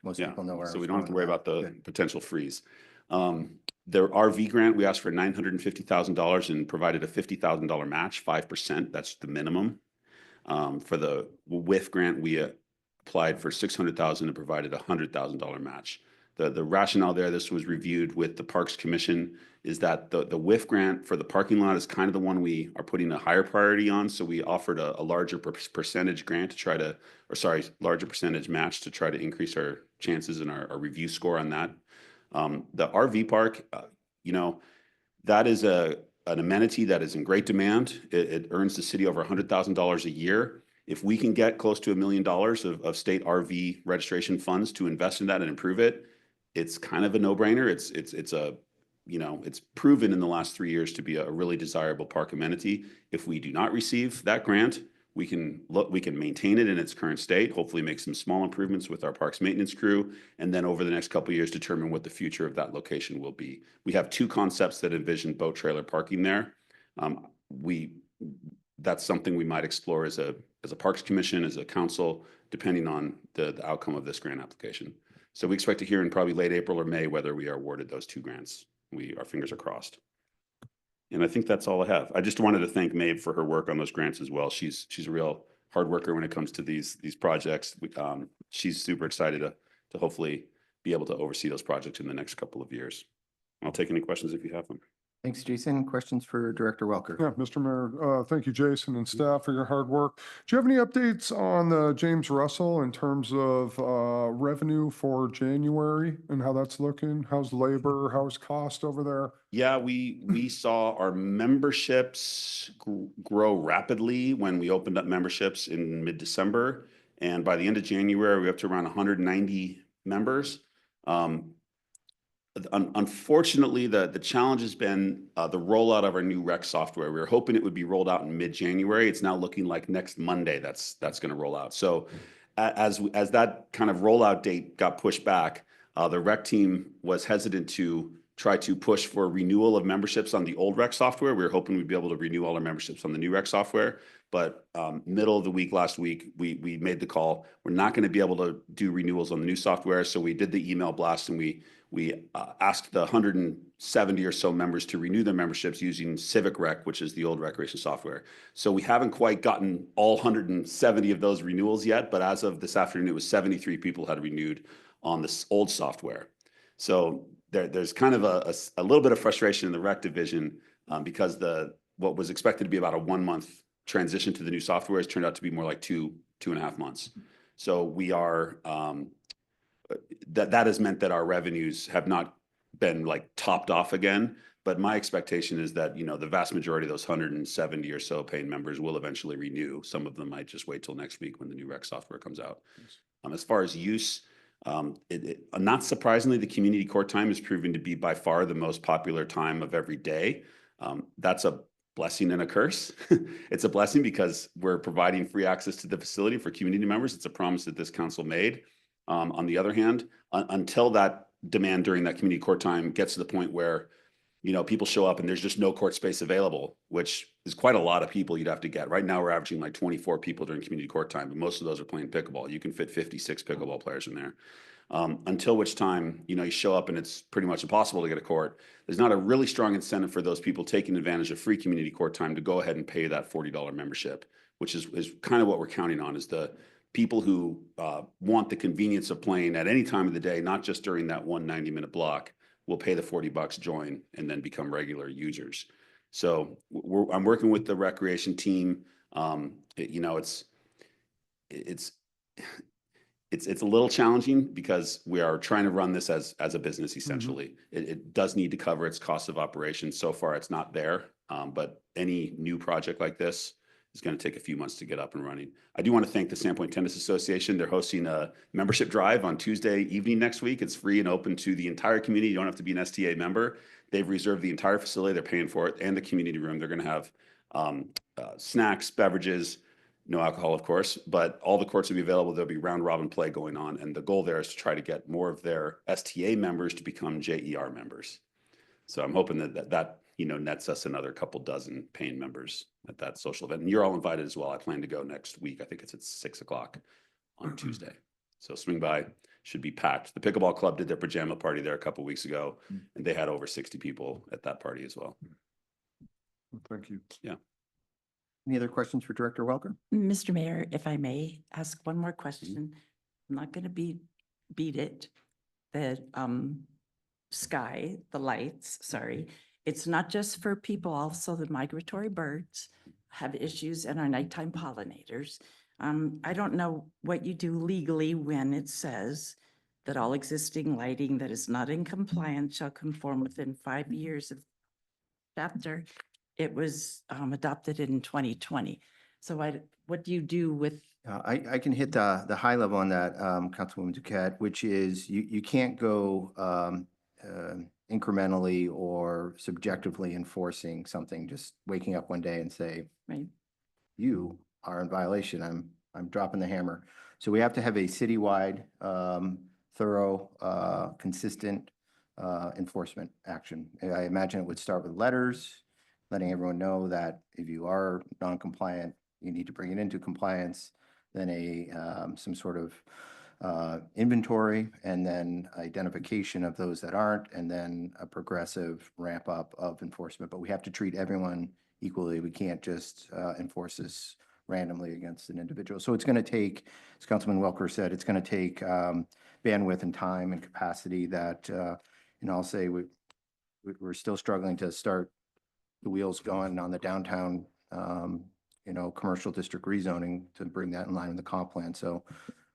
most Yeah, people know where. so I we was don't have to worry going about the with that. Good. potential freeze. The RV grant, we asked for $950,000 and provided a $50,000 match, 5%. That's the minimum. For the WIF grant, we applied for $600,000 and provided a $100,000 match. The rationale there, this was reviewed with the Parks Commission, is that the WIF grant for the parking lot is kind of the one we are putting a higher priority on. So we offered a larger percentage grant to try to, larger percentage match to try to increase our chances and our review score on that. The RV park, that is an amenity that is in great demand. It earns the city over $100,000 a year. If we can get close to $1 million of state RV registration funds to invest in that and improve it, it's kind of a no-brainer. It's proven in the last 3 years to be a really desirable park amenity. If we do not receive that grant, we can maintain it in its current state, hopefully make some small improvements with our parks maintenance crew, and then over the next couple of years determine what the future of that location will be. We have 2 concepts that envision boat trailer parking there. That's something we might explore as a Parks Commission, as a council, depending on the outcome of this grant application. So we expect to hear in probably late April or May whether we are awarded those 2 grants. Our fingers are crossed. And I think that's all I have. I just wanted to thank Maeve for her work on those grants as well. She's a real hard worker when it comes to these projects. She's super excited to hopefully be able to oversee those projects in the next couple of years. I'll take any questions if you have them. Thanks, Jason. Questions for Director Welker? Yeah, Mr. Mayor, thank you, Jason and staff, for your hard work. Do you have any updates on the James Russell in terms of revenue for January and how that's looking? How's labor? How's cost over there? Yeah, we saw our memberships grow rapidly when we opened up memberships in mid-December. And by the end of January, we're up to around 190 members. Unfortunately, the challenge has been the rollout of our new rec software. We were hoping it would be rolled out in mid-January. It's now looking like next Monday that's going to roll out. So as that kind of rollout date got pushed back, the rec team was hesitant to try to push for renewal of memberships on the old rec software. We were hoping we'd be able to renew all our memberships on the new rec software. But middle of the week last week, we made the call. We're not going to be able to do renewals on the new software. So we did the email blast and we asked the 170 or so members to renew their memberships using Civic Rec, which is the old recreation software. So we haven't quite gotten all 170 of those renewals yet, but as of this afternoon, it was 73 people had renewed on this old software. So there's kind of a little bit of frustration in the rec division because what was expected to be about a 1 month transition to the new software has turned out to be more like 2.5 months. So we are, that has meant that our revenues have not been like topped off again. But my expectation is that, you know, the vast majority of those 170 or so paying members will eventually renew. Some of them might just wait till next week when the new rec software comes out. As far as use, not surprisingly, the community court time is proving to be by far the most popular time of every day. That's a blessing and a curse. It's a blessing because we're providing free access to the facility for community members. It's a promise that this council made. On the other hand, until that demand during that community court time gets to the point where, you know, people show up and there's just no court space available, which is quite a lot of people you'd have to get. Right now, we're averaging like 24 people during community court time, but most of those are playing pickleball. You can fit 56 pickleball players in there. Until which time, you know, you show up and it's pretty much impossible to get a court. There's not a really strong incentive for those people taking advantage of free community court time to go ahead and pay that $40 membership, which is kind of what we're counting on, is the people who want the convenience of playing at any time of the day, not just during that 190-minute block, will pay the $40, join, and then become regular users. So I'm working with the recreation team. You know, it's a little challenging because we are trying to run this as a business essentially. It does need to cover its cost of operation. So far, it's not there. But any new project like this is going to take a few months to get up and running. I do want to thank the Sandpoint Tennis Association. They're hosting a membership drive on Tuesday evening next week. It's free and open to the entire community. You don't have to be an STA member. They've reserved the entire facility. They're paying for it, and the community room. They're going to have snacks, beverages, no alcohol, of course, but all the courts will be available. There'll be round robin play going on. And the goal there is to try to get more of their STA members to become JER members. So I'm hoping that you know, nets us another couple dozen paying members at that social event. And you're all invited as well. I plan to go next week. I think it's at 6 o'clock on Tuesday. So swing by, should be packed. The pickleball club did their pajama party there a couple weeks ago, and they had over 60 people at that party as well. Thank you. Yeah. Any other questions for Director Welker? Mr. Mayor, if I may ask one more question, I'm not going to beat it. The the lights, sorry. It's not just for people, also the migratory birds have issues and our nighttime pollinators. I don't know what you do legally when it says that all existing lighting that is not in compliance shall conform within 5 years of chapter. It was adopted in 2020. So what do you do with? I can hit the high level on that, Councilwoman Duquette, which is you can't go incrementally or subjectively enforcing something, just waking up one day and say, Right. you are in violation. I'm dropping the hammer. So we have to have a citywide, thorough, consistent enforcement action. I imagine it would start with letters, letting everyone know that if you are non-compliant, you need to bring it into compliance, then some sort of inventory, and then identification of those that aren't, and then a progressive ramp up of enforcement. But we have to treat everyone equally. We can't just enforce this randomly against an individual. So it's going to take, as Councilman Welker said, it's going to take bandwidth and time and capacity that, I'll say we're still struggling to start the wheels going on the downtown, commercial district rezoning to bring that in line with the comp plan. So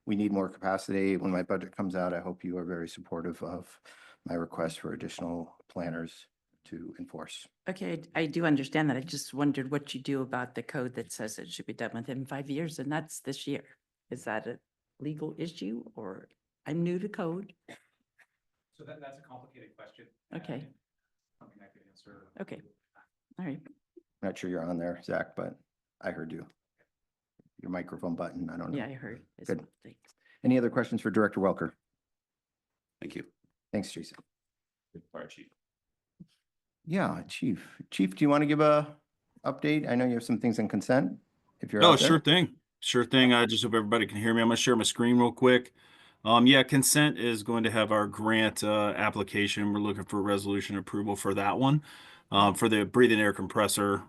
we need more capacity. When my budget comes out, I hope you are very supportive of my request for additional planners to enforce. Okay, I do understand that. I just wondered what you do about the code that says it should be done within 5 years, and that's this year. Is that a legal issue, or I'm new to code? So that's a complicated question. Okay. Something I could answer. Okay. All right. Not sure you're on there, Zach, but I heard you. Your microphone button, I don't know. Yeah, I heard. Good. Any other questions for Director Welker? Thank you. Thanks, Teresa. Fire Chief. Yeah, Chief. Chief, do you want to give a update? I know you have some things in consent. If you're Oh, out there. sure thing. Sure thing. I just hope everybody can hear me. I'm gonna share my screen real quick. Yeah, consent is going to have our grant application. We're looking for resolution approval for that one, for the breathing air compressor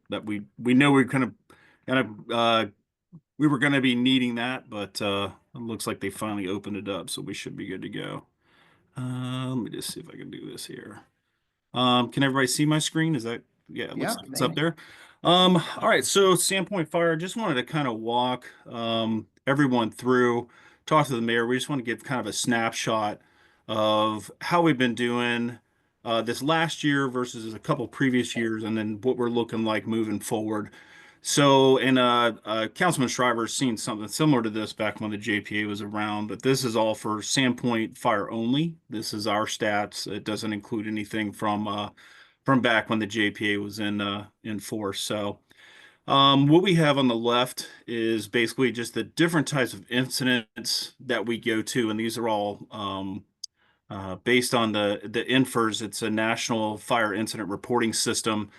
that we know we we were going to be needing that, but it looks like they finally opened it up, so we should be good to go. Let me just see if I can do this here. Can everybody see my screen? Is that Yeah, it Yeah, looks like it's up maybe. there. All right, so Sandpoint Fire, just wanted to kind of walk everyone through, talk to the mayor. We just want to give kind of a snapshot of how we've been doing this last year versus a couple previous years, and then what we're looking like moving forward. So, and Councilman Shriver's seen something similar to this back when the JPA was around, but this is all for Sandpoint Fire only. This is our stats. It doesn't include anything from back when the JPA was in force. So, what we have on the left is basically just the different types of incidents that we go to, and these are all based on the INFRS. It's a National Fire Incident Reporting System.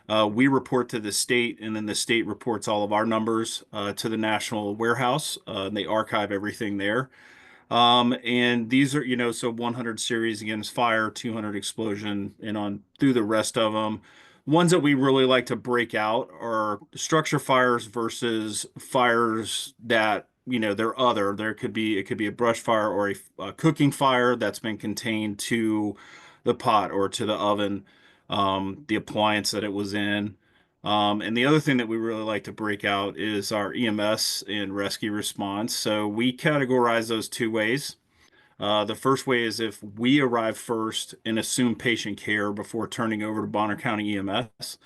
We report to the state, and then the state reports all of our numbers to the national warehouse. And they archive everything there. And these are, so 100 series against fire, 200 explosion, and on through the rest of them. Ones that we really like to break out are structure fires versus fires that, they're other. It could be a brush fire or a cooking fire that's been contained to the pot or to the oven, the appliance that it was in. And the other thing that we really like to break out is our EMS and rescue response. So we categorize those two ways. The first way is if we arrive first and assume patient care before turning over to Bonner County EMS.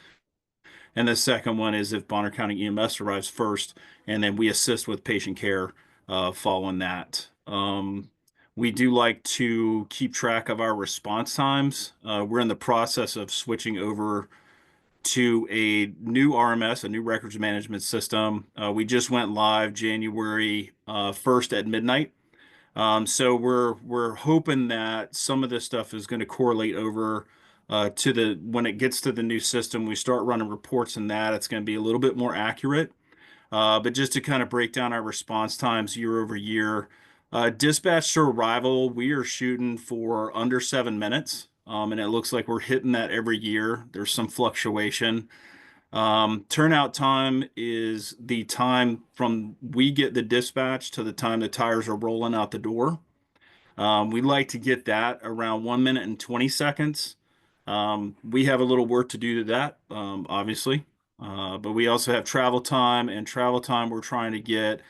And the second one is if Bonner County EMS arrives first and then we assist with patient care following that. We do like to keep track of our response times. We're in the process of switching over to a new RMS, a new records management system. We just went live January 1st at midnight. So we're hoping that some of this stuff is going to correlate over to when it gets to the new system, we start running reports in that, it's going to be a little bit more accurate. But just to kind of break down our response times year over year, dispatch to arrival, we are shooting for under 7 minutes. And it looks like we're hitting that every year. There's some fluctuation. Turnout time is the time from we get the dispatch to the time the tires are rolling out the door. We like to get that around 1 minute and 20 seconds. We have a little work to do to that, obviously. But we also have travel time, and travel time we're trying to get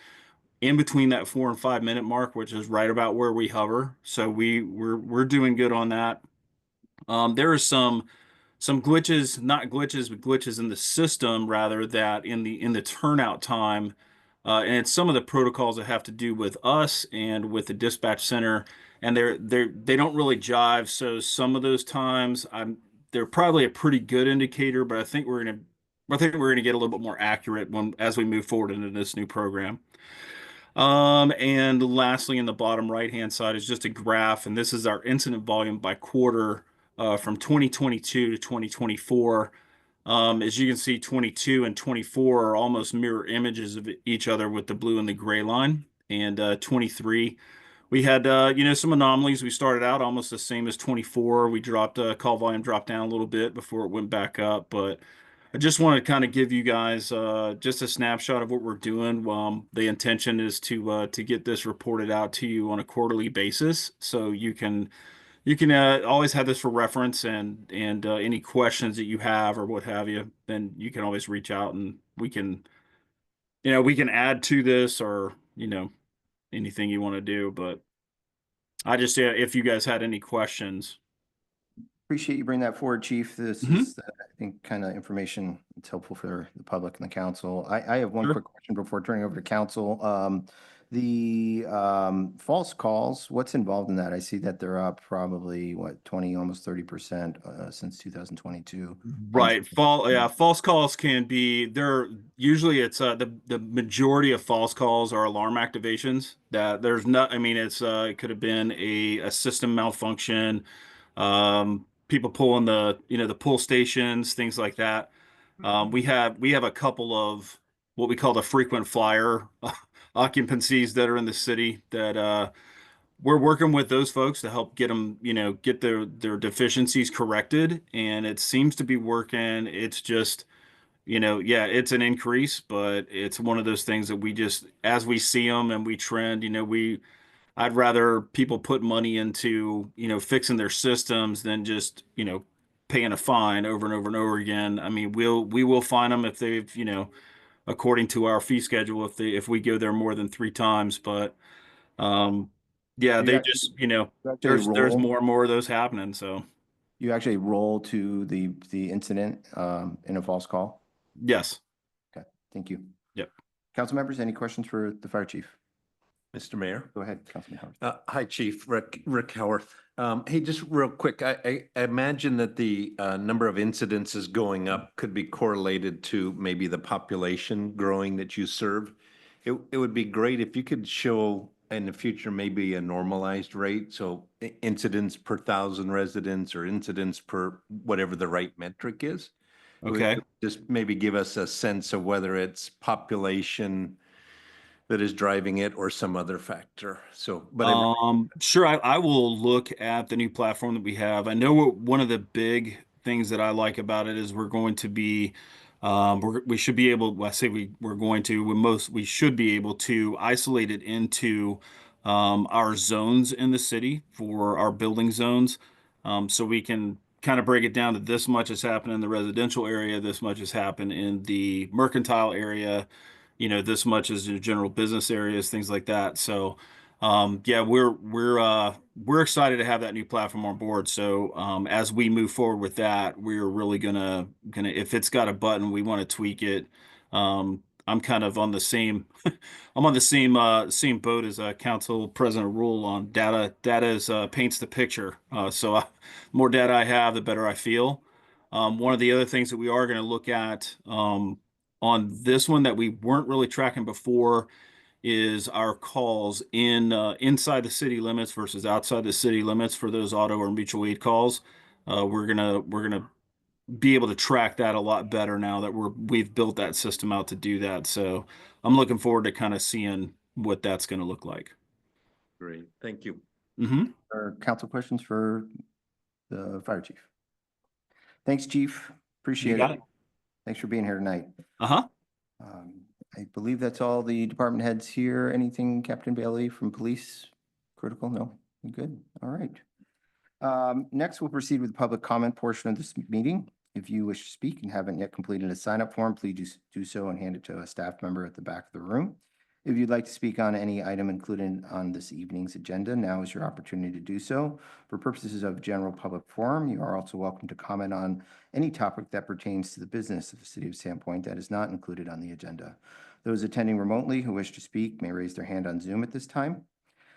in between that 4 and 5 minute mark, which is right about where we hover. So we're doing good on that. There are some glitches, not glitches, but glitches in the system rather that in the turnout time. And it's some of the protocols that have to do with us and with the dispatch center, and they don't really jive. So some of those times they're probably a pretty good indicator, but I think we're gonna get a little bit more accurate as we move forward into this new program. And lastly, in the bottom right-hand side is just a graph, and this is our incident volume by quarter from 2022 to 2024. As you can see, 22 and 24 are almost mirror images of each other with the blue and the gray line. And 23, we had some anomalies. We started out almost the same as 24. We dropped call volume dropped down a little bit before it went back up, but I just want to kind of give you guys just a snapshot of what we're doing. The intention is to get this reported out to you on a quarterly basis, so you can always have this for reference, and any questions that you have or what have you, then you can always reach out and we can add to this or anything you want to do. But I just if you guys had any questions. Appreciate you bringing that forward, Chief. This Mhm. is, I think, kind of information that's helpful for the public and the council. I have one Sure. quick question before turning over to council. The false calls, what's involved in that? I see that they're up probably, 20, almost 30% since 2022. Right. False calls can be there. Usually it's the majority of false calls are alarm activations that there's not, I mean, it could have been a system malfunction, people pulling the pull stations, things like that. We have a couple of what we call the frequent flyer occupancies that are in the city that we're working with those folks to help get them, get their deficiencies corrected, and it seems to be working. It's just, yeah, it's an increase, but it's one of those things that we just, as we see them and we trend, I'd rather people put money into, fixing their systems than just, paying a fine over and over and over again. I mean, we will fine them if they've, according to our fee schedule, if we go there more than 3 times. But yeah, You they actually- just, you actually there's roll- more and more of those happening. So You actually roll to the incident in a false call? yes. Okay, thank you. Yep. Council members, any questions for the fire chief? Mr. Mayor. Go ahead, Councilman Howard. Hi, Chief. Rick Howarth. Hey, just real quick, I imagine that the number of incidents is going up could be correlated to maybe the population growing that you serve. It would be great if you could show in the future maybe a normalized rate, so incidents per 1,000 residents or incidents per whatever the right metric is. Okay. Just maybe give us a sense of whether it's population that is driving it or some other factor. So, but Sure. I will look at the new platform that we have. I know one of the big things that I like about it is we're going to be, we should be able, well, I say we're going to, we should be able to isolate it into our zones in the city for our building zones. So we can kind of break it down to this much has happened in the residential area, this much has happened in the mercantile area, this much is in general business areas, things like that. So, yeah, we're excited to have that new platform on board. So, as we move forward with that, we're really gonna if it's got a button, we want to tweak it. I'm kind of on the same, I'm on the same boat as Council President Rule on data. Data is paints the picture. So, more data I have, the better I feel. One of the other things that we are going to look at, on this one that we weren't really tracking before is our calls inside the city limits versus outside the city limits for those auto or mutual aid calls. We're gonna be able to track that a lot better now that we've built that system out to do that. So I'm looking forward to kind of seeing what that's going to look like. great, thank you. Or council questions for the fire chief? Thanks, chief. Appreciate got it. it. Thanks for being here tonight. Uh-huh. I believe that's all the department heads here. Anything, Captain Bailey from police? Critical? No? Good. All right. Next, we'll proceed with the public comment portion of this meeting. If you wish to speak and haven't yet completed a sign-up form, please do so and hand it to a staff member at the back of the room. If you'd like to speak on any item included on this evening's agenda, now is your opportunity to do so. For purposes of general public forum, you are also welcome to comment on any topic that pertains to the business of the city of Sandpoint that is not included on the agenda. Those attending remotely who wish to speak may raise their hand on Zoom at this time.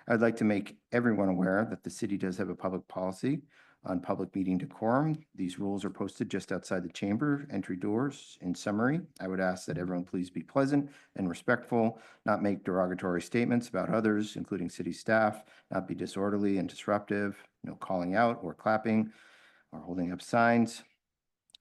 I'd like to make everyone aware that the city does have a public policy on public meeting decorum. These rules are posted just outside the chamber entry doors. In summary, I would ask that everyone please be pleasant and respectful, not make derogatory statements about others, including city staff, not be disorderly and disruptive, no calling out or clapping or holding up signs.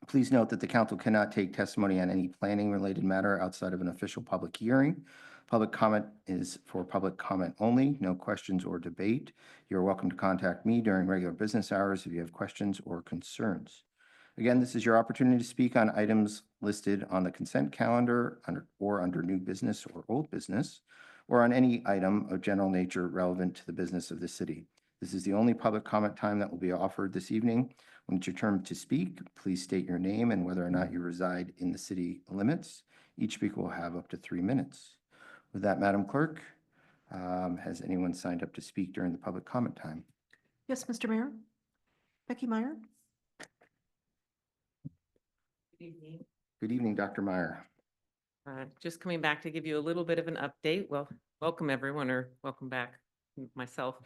Please note that the council cannot take testimony on any planning-related matter outside of an official public hearing. Public comment is for public comment only, no questions or debate. You're welcome to contact me during regular business hours if you have questions or concerns. Again, this is your opportunity to speak on items listed on the consent calendar under new business or old business, or on any item of general nature relevant to the business of the city. This is the only public comment time that will be offered this evening. When it's your turn to speak, please state your name and whether or not you reside in the city limits. Each speaker will have up to 3 minutes. With that, Madam Clerk, has anyone signed up to speak during the public comment time? Yes, Mr. Mayor. Becky Meyer. Good evening, Dr. Meyer. Just coming back to give you a little bit of an update. Well, welcome everyone, or welcome back myself.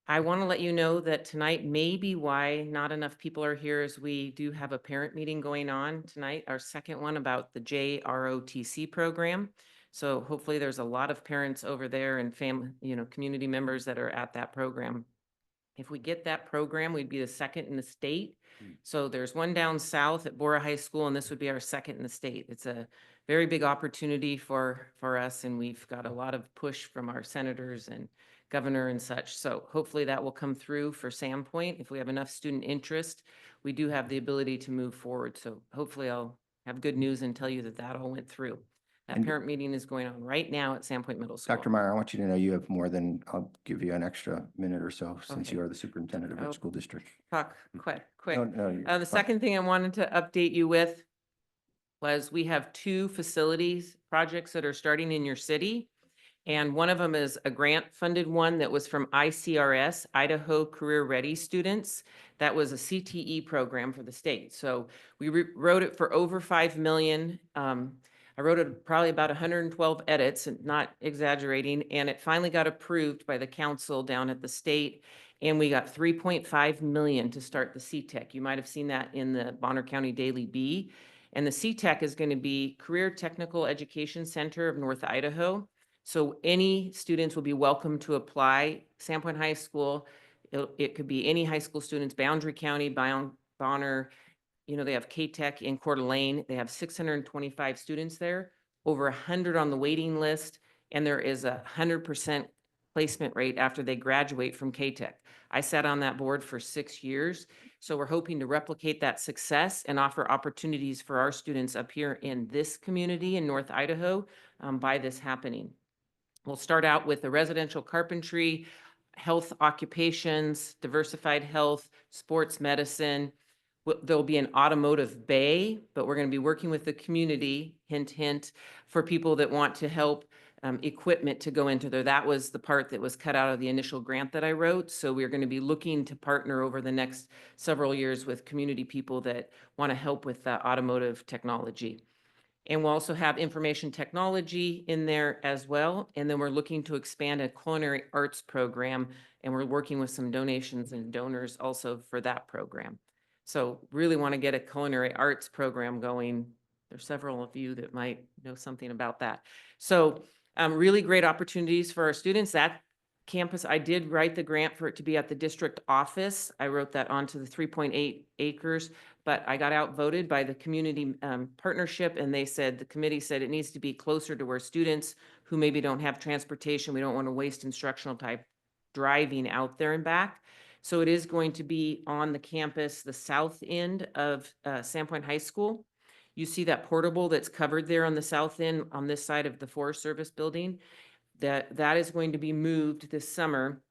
I want to let you know that tonight may be why not enough people are here, as we do have a parent meeting going on tonight, our second one about the JROTC program. So hopefully there's a lot of parents over there and family, community members that are at that program. If we get that program, we'd be the second in the state. So there's one down south at Bora High School, and this would be our second in the state. It's a very big opportunity for us, and we've got a lot of push from our senators and governor and such. So hopefully that will come through for Sandpoint. If we have enough student interest, we do have the ability to move forward. So hopefully I'll have good news and tell you that that all went through. That And- parent meeting is going on right now at Sandpoint Middle School. Dr. Meyer, I want you to know you have more than, I'll give you an extra minute or so since Okay. you are the superintendent of our Oh, school district. Talk quick. No, you're The fine. second thing I wanted to update you with was we have 2 facilities projects that are starting in your city. And one of them is a grant-funded one that was from ICRS, Idaho Career Ready Students. That was a CTE program for the state. So we wrote it for over 5 million. I wrote it probably about 112 edits, and not exaggerating, and it finally got approved by the council down at the state. And we got 3.5 million to start the CTEC. You might have seen that in the Bonner County Daily Bee. And the CTEC is going to be Career Technical Education Center of North Idaho. So any students will be welcome to apply. Sandpoint High School, it could be any high school students, Boundary County, Bonner, they have K-Tech in Coeur d'Alene. They have 625 students there, over 100 on the waiting list, and there is 100% placement rate after they graduate from K-Tech. I sat on that board for 6 years, so we're hoping to replicate that success and offer opportunities for our students up here in this community in North Idaho by this happening. We'll start out with the residential carpentry, health occupations, diversified health, sports medicine. There'll be an automotive bay, but we're going to be working with the community, hint, hint, for people that want to help equipment to go into there. That was the part that was cut out of the initial grant that I wrote. So we're going to be looking to partner over the next several years with community people that want to help with automotive technology. And we'll also have information technology in there as well. And then we're looking to expand a culinary arts program, and we're working with some donations and donors also for that program. So really want to get a culinary arts program going. There's several of you that might know something about that. So really great opportunities for our students. That campus, I did write the grant for it to be at the district office. I wrote that onto the 3.8 acres. But I got outvoted by the community partnership, and the committee said it needs to be closer to where students who maybe don't have transportation, we don't want to waste instructional type driving out there and back. So it is going to be on the campus, the south end of Sandpoint High School. You see that portable that's covered there on the south end on this side of the Forest Service building. That is going to be moved this summer.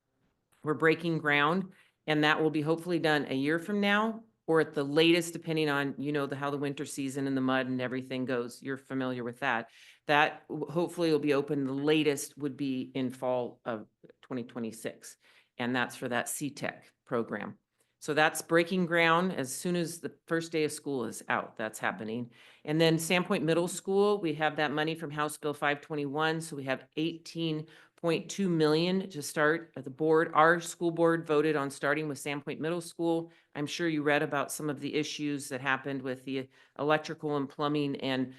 We're breaking ground, and that will be hopefully done a year from now, or at the latest, depending on, how the winter season and the mud and everything goes. You're familiar with that. That hopefully will be open. The latest would be in fall of 2026. And that's for that CTEC program. So that's breaking ground as soon as the first day of school is out. That's happening. And then Sandpoint Middle School, we have that money from House Bill 521. So we have 18.2 million to start at the board. Our school board voted on starting with Sandpoint Middle School. I'm sure you read about some of the issues that happened with the electrical and plumbing, and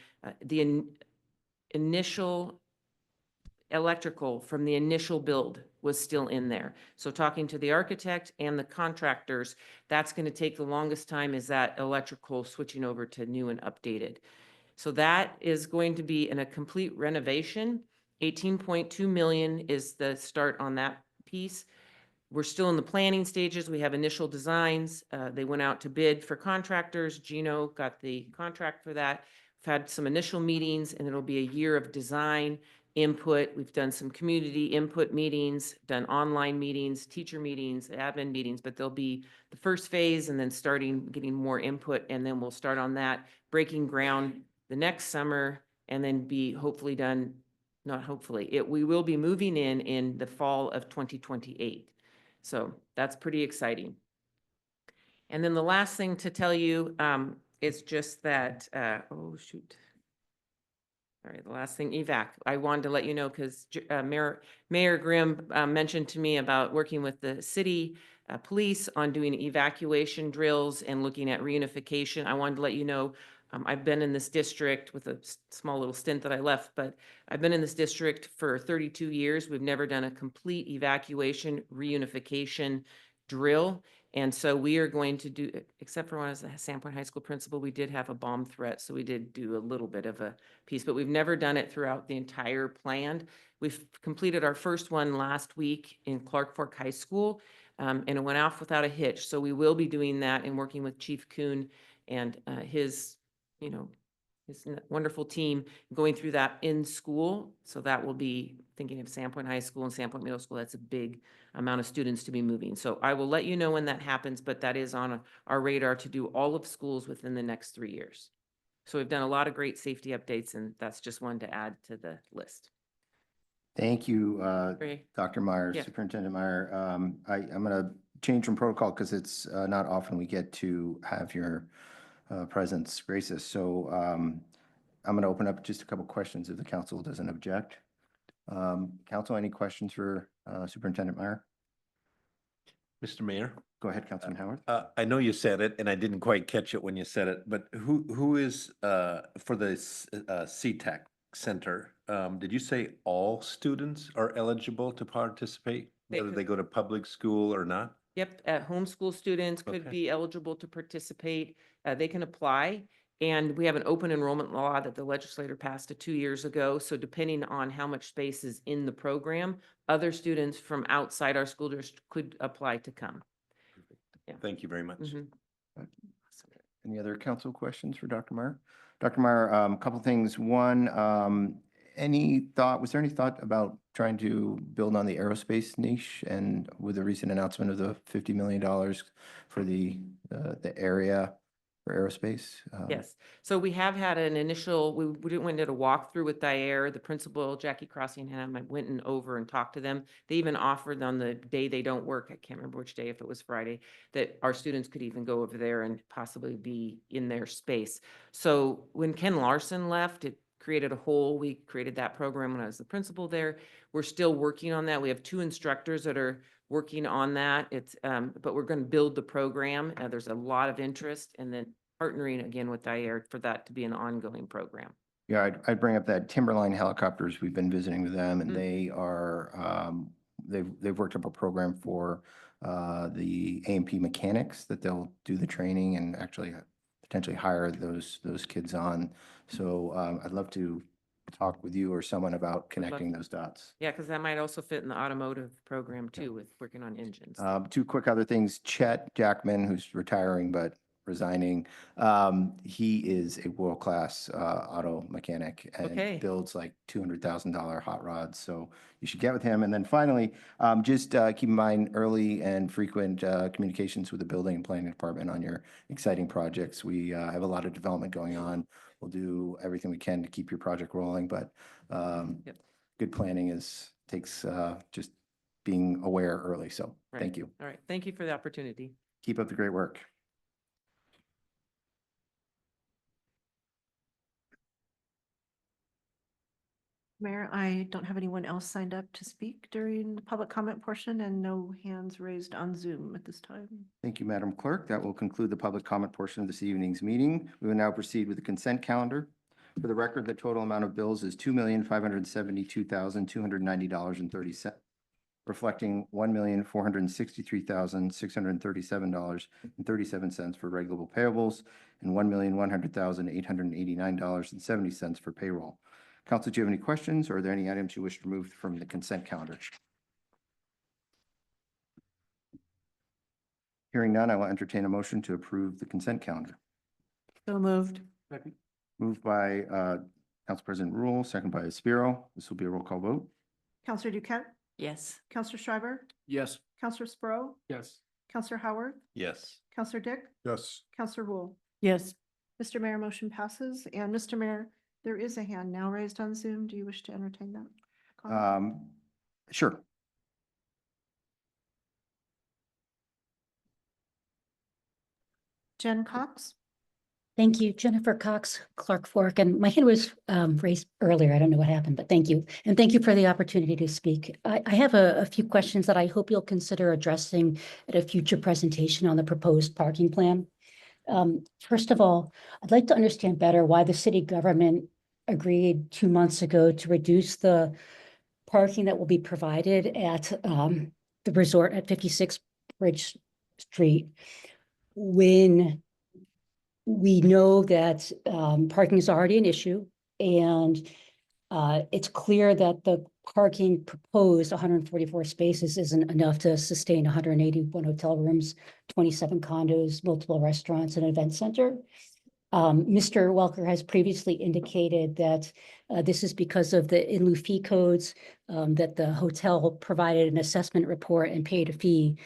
the initial electrical from the initial build was still in there. So talking to the architect and the contractors, that's going to take the longest time, is that electrical switching over to new and updated. So that is going to be in a complete renovation. 18.2 million is the start on that piece. We're still in the planning stages. We have initial designs. They went out to bid for contractors. Gino got the contract for that. We've had some initial meetings, and it'll be a year of design input. We've done some community input meetings, done online meetings, teacher meetings, admin meetings, but there'll be the first phase and then getting more input, and then we'll start on that, breaking ground the next summer, and then be hopefully done, not hopefully, we will be moving in the fall of 2028. So that's pretty exciting. And then the last thing to tell you is just that, oh, shoot. All right, the last thing, evac. I wanted to let you know because Mayor Grimm mentioned to me about working with the city police on doing evacuation drills and looking at reunification. I wanted to let you know, I've been in this district with a small little stint that I left, but I've been in this district for 32 years. We've never done a complete evacuation reunification drill. And so we are going to do, except for when I was a Sandpoint High School principal, we did have a bomb threat. So we did do a little bit of a piece, but we've never done it throughout the entire plan. We've completed our first one last week in Clark Fork High School, and it went off without a hitch. So we will be doing that and working with Chief Kuhn and his, his wonderful team going through that in school. So that will be thinking of Sandpoint High School and Sandpoint Middle School. That's a big amount of students to be moving. So I will let you know when that happens, but that is on our radar to do all of schools within the next 3 years. So we've done a lot of great safety updates, and that's just one to add to the list. Thank you, Great. Dr. Meyer, Yeah. Superintendent Meyer. I'm going to change from protocol because it's not often we get to have your presence grace us. So I'm going to open up just a couple questions if the council doesn't object. Council, any questions for Superintendent Meyer? Mr. Mayor? Go ahead, Councilman Howard. I know you said it, and I didn't quite catch it when you said it, but who is, for the CTAC Center, did you say all students are eligible to participate, They whether could- they go to public school or not? Yep, homeschool students could Okay. be eligible to participate. They can apply. And we have an open enrollment law that the legislator passed 2 years ago. So depending on how much space is in the program, other students from outside our school district could apply to come. Yeah. Thank you very much. Mhm. Any other council questions for Dr. Meyer? Dr. Meyer, a couple things. One, was there any thought about trying to build on the aerospace niche, and with the recent announcement of the $50 million for the area for aerospace? Yes, so we have had an initial, we went and did a walkthrough with Dyer, the principal, Jackie Crossing, and I went and over and talked to them. They even offered on the day they don't work, I can't remember which day, if it was Friday, that our students could even go over there and possibly be in their space. So when Ken Larson left, it created a hole. We created that program when I was the principal there. We're still working on that. We have 2 instructors that are working on that. It's, but we're going to build the program. There's a lot of interest, and then partnering again with Dyer for that to be an ongoing program. Yeah, I'd bring up that Timberline Helicopters. We've been visiting with them, and Mm. they are, they've worked up a program for the A&P mechanics that they'll do the training and actually potentially hire those kids on. So I'd love to talk with you or someone about connecting those dots. Yeah, because that might also fit in the automotive program too, with working on engines. 2 quick other things. Chet Jackman, who's retiring but resigning, he is a world-class auto mechanic Okay. and builds like $200,000 hot rods. So you should get with him. And then finally, just keep in mind early and frequent communications with the building and planning department on your exciting projects. We have a lot of development going on. We'll do everything we can to keep your project rolling, but Yep. good planning takes just being aware early. So Right. thank you. All right, thank you for the opportunity. Keep up the great work. Mayor, I don't have anyone else signed up to speak during the public comment portion, and no hands raised on Zoom at this time. Thank you, Madam Clerk. That will conclude the public comment portion of this evening's meeting. We will now proceed with the consent calendar. For the record, the total amount of bills is $2,572,290.30, reflecting $1,463,637.37 for regular payables and $1,100,889.70 for payroll. Council, do you have any questions, or are there any items you wish to remove from the consent calendar? Hearing none, I will entertain a motion to approve the consent calendar. So moved. Moved by Council President Rule, second by Spiro. This will be a roll call vote. Counselor Duquette, Yes. Counselor Schreiber, Yes. Counselor Sprow, Yes. Counselor Howard, Yes. Counselor Dick, Yes. Counselor Rule. Yes. Mr. Mayor, motion passes. And Mr. Mayor, there is a hand now raised on Zoom. Do you wish to entertain that? comment? Sure. Jen Cox? Thank you, Jennifer Cox, Clark Fork, and my hand was raised earlier. I don't know what happened, but thank you. And thank you for the opportunity to speak. I have a few questions that I hope you'll consider addressing at a future presentation on the proposed parking plan. First of all, I'd like to understand better why the city government agreed 2 months ago to reduce the parking that will be provided at the resort at 56 Bridge Street when we know that parking is already an issue, and it's clear that the parking proposed 144 spaces isn't enough to sustain 181 hotel rooms, 27 condos, multiple restaurants, and an event center. Mr. Welker has previously indicated that this is because of the in lieu fee codes, that the hotel provided an assessment report and paid a fee.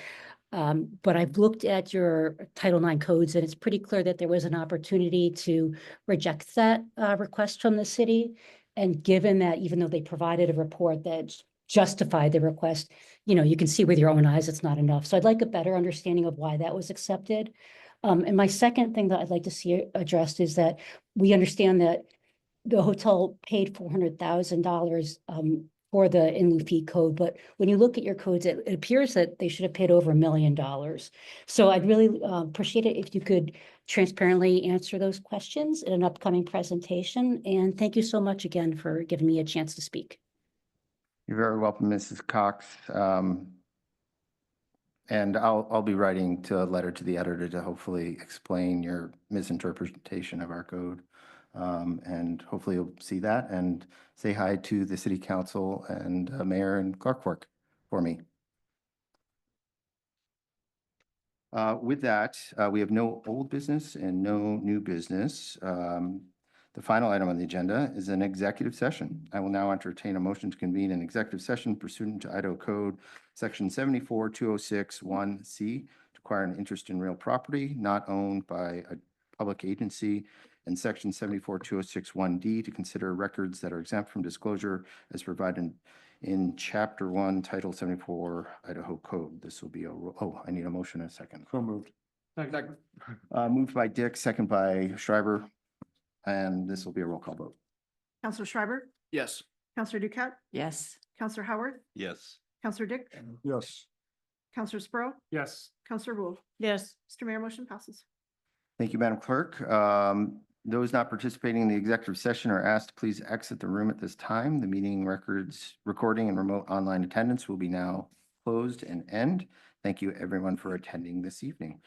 But I've looked at your Title IX codes, and it's pretty clear that there was an opportunity to reject that request from the city. And given that even though they provided a report that justified the request, you can see with your own eyes it's not enough. So I'd like a better understanding of why that was accepted. And my second thing that I'd like to see addressed is that we understand that the hotel paid $400,000 for the in lieu fee code, but when you look at your codes, it appears that they should have paid over $1 million. So I'd really appreciate it if you could transparently answer those questions in an upcoming presentation. And thank you so much again for giving me a chance to speak. You're very welcome, Mrs. Cox. And I'll be writing a letter to the editor to hopefully explain your misinterpretation of our code. And hopefully you'll see that and say hi to the city council and mayor and Clark Fork for me. With that, we have no old business and no new business. The final item on the agenda is an executive session. I will now entertain a motion to convene an executive session pursuant to Idaho Code Section 74-206-1C to acquire an interest in real property not owned by a public agency, and Section 74-206-1D to consider records that are exempt from disclosure as provided in Chapter 1, Title 74 Idaho Code. This will be I need a motion and a second. So moved. Second. Moved by Dick, second by Schreiber, and this will be a roll call vote. Counselor Schreiber, Yes. Counselor Duquette, Yes. Counselor Howard, Yes. Counselor Dick, Yes. Counselor Sprow, Yes. Counselor Rule. Yes. Mr. Mayor, motion passes. Thank you, Madam Clerk. Those not participating in the executive session are asked to please exit the room at this time. The meeting recording and remote online attendance will be now closed and end. Thank you, everyone, for attending this evening.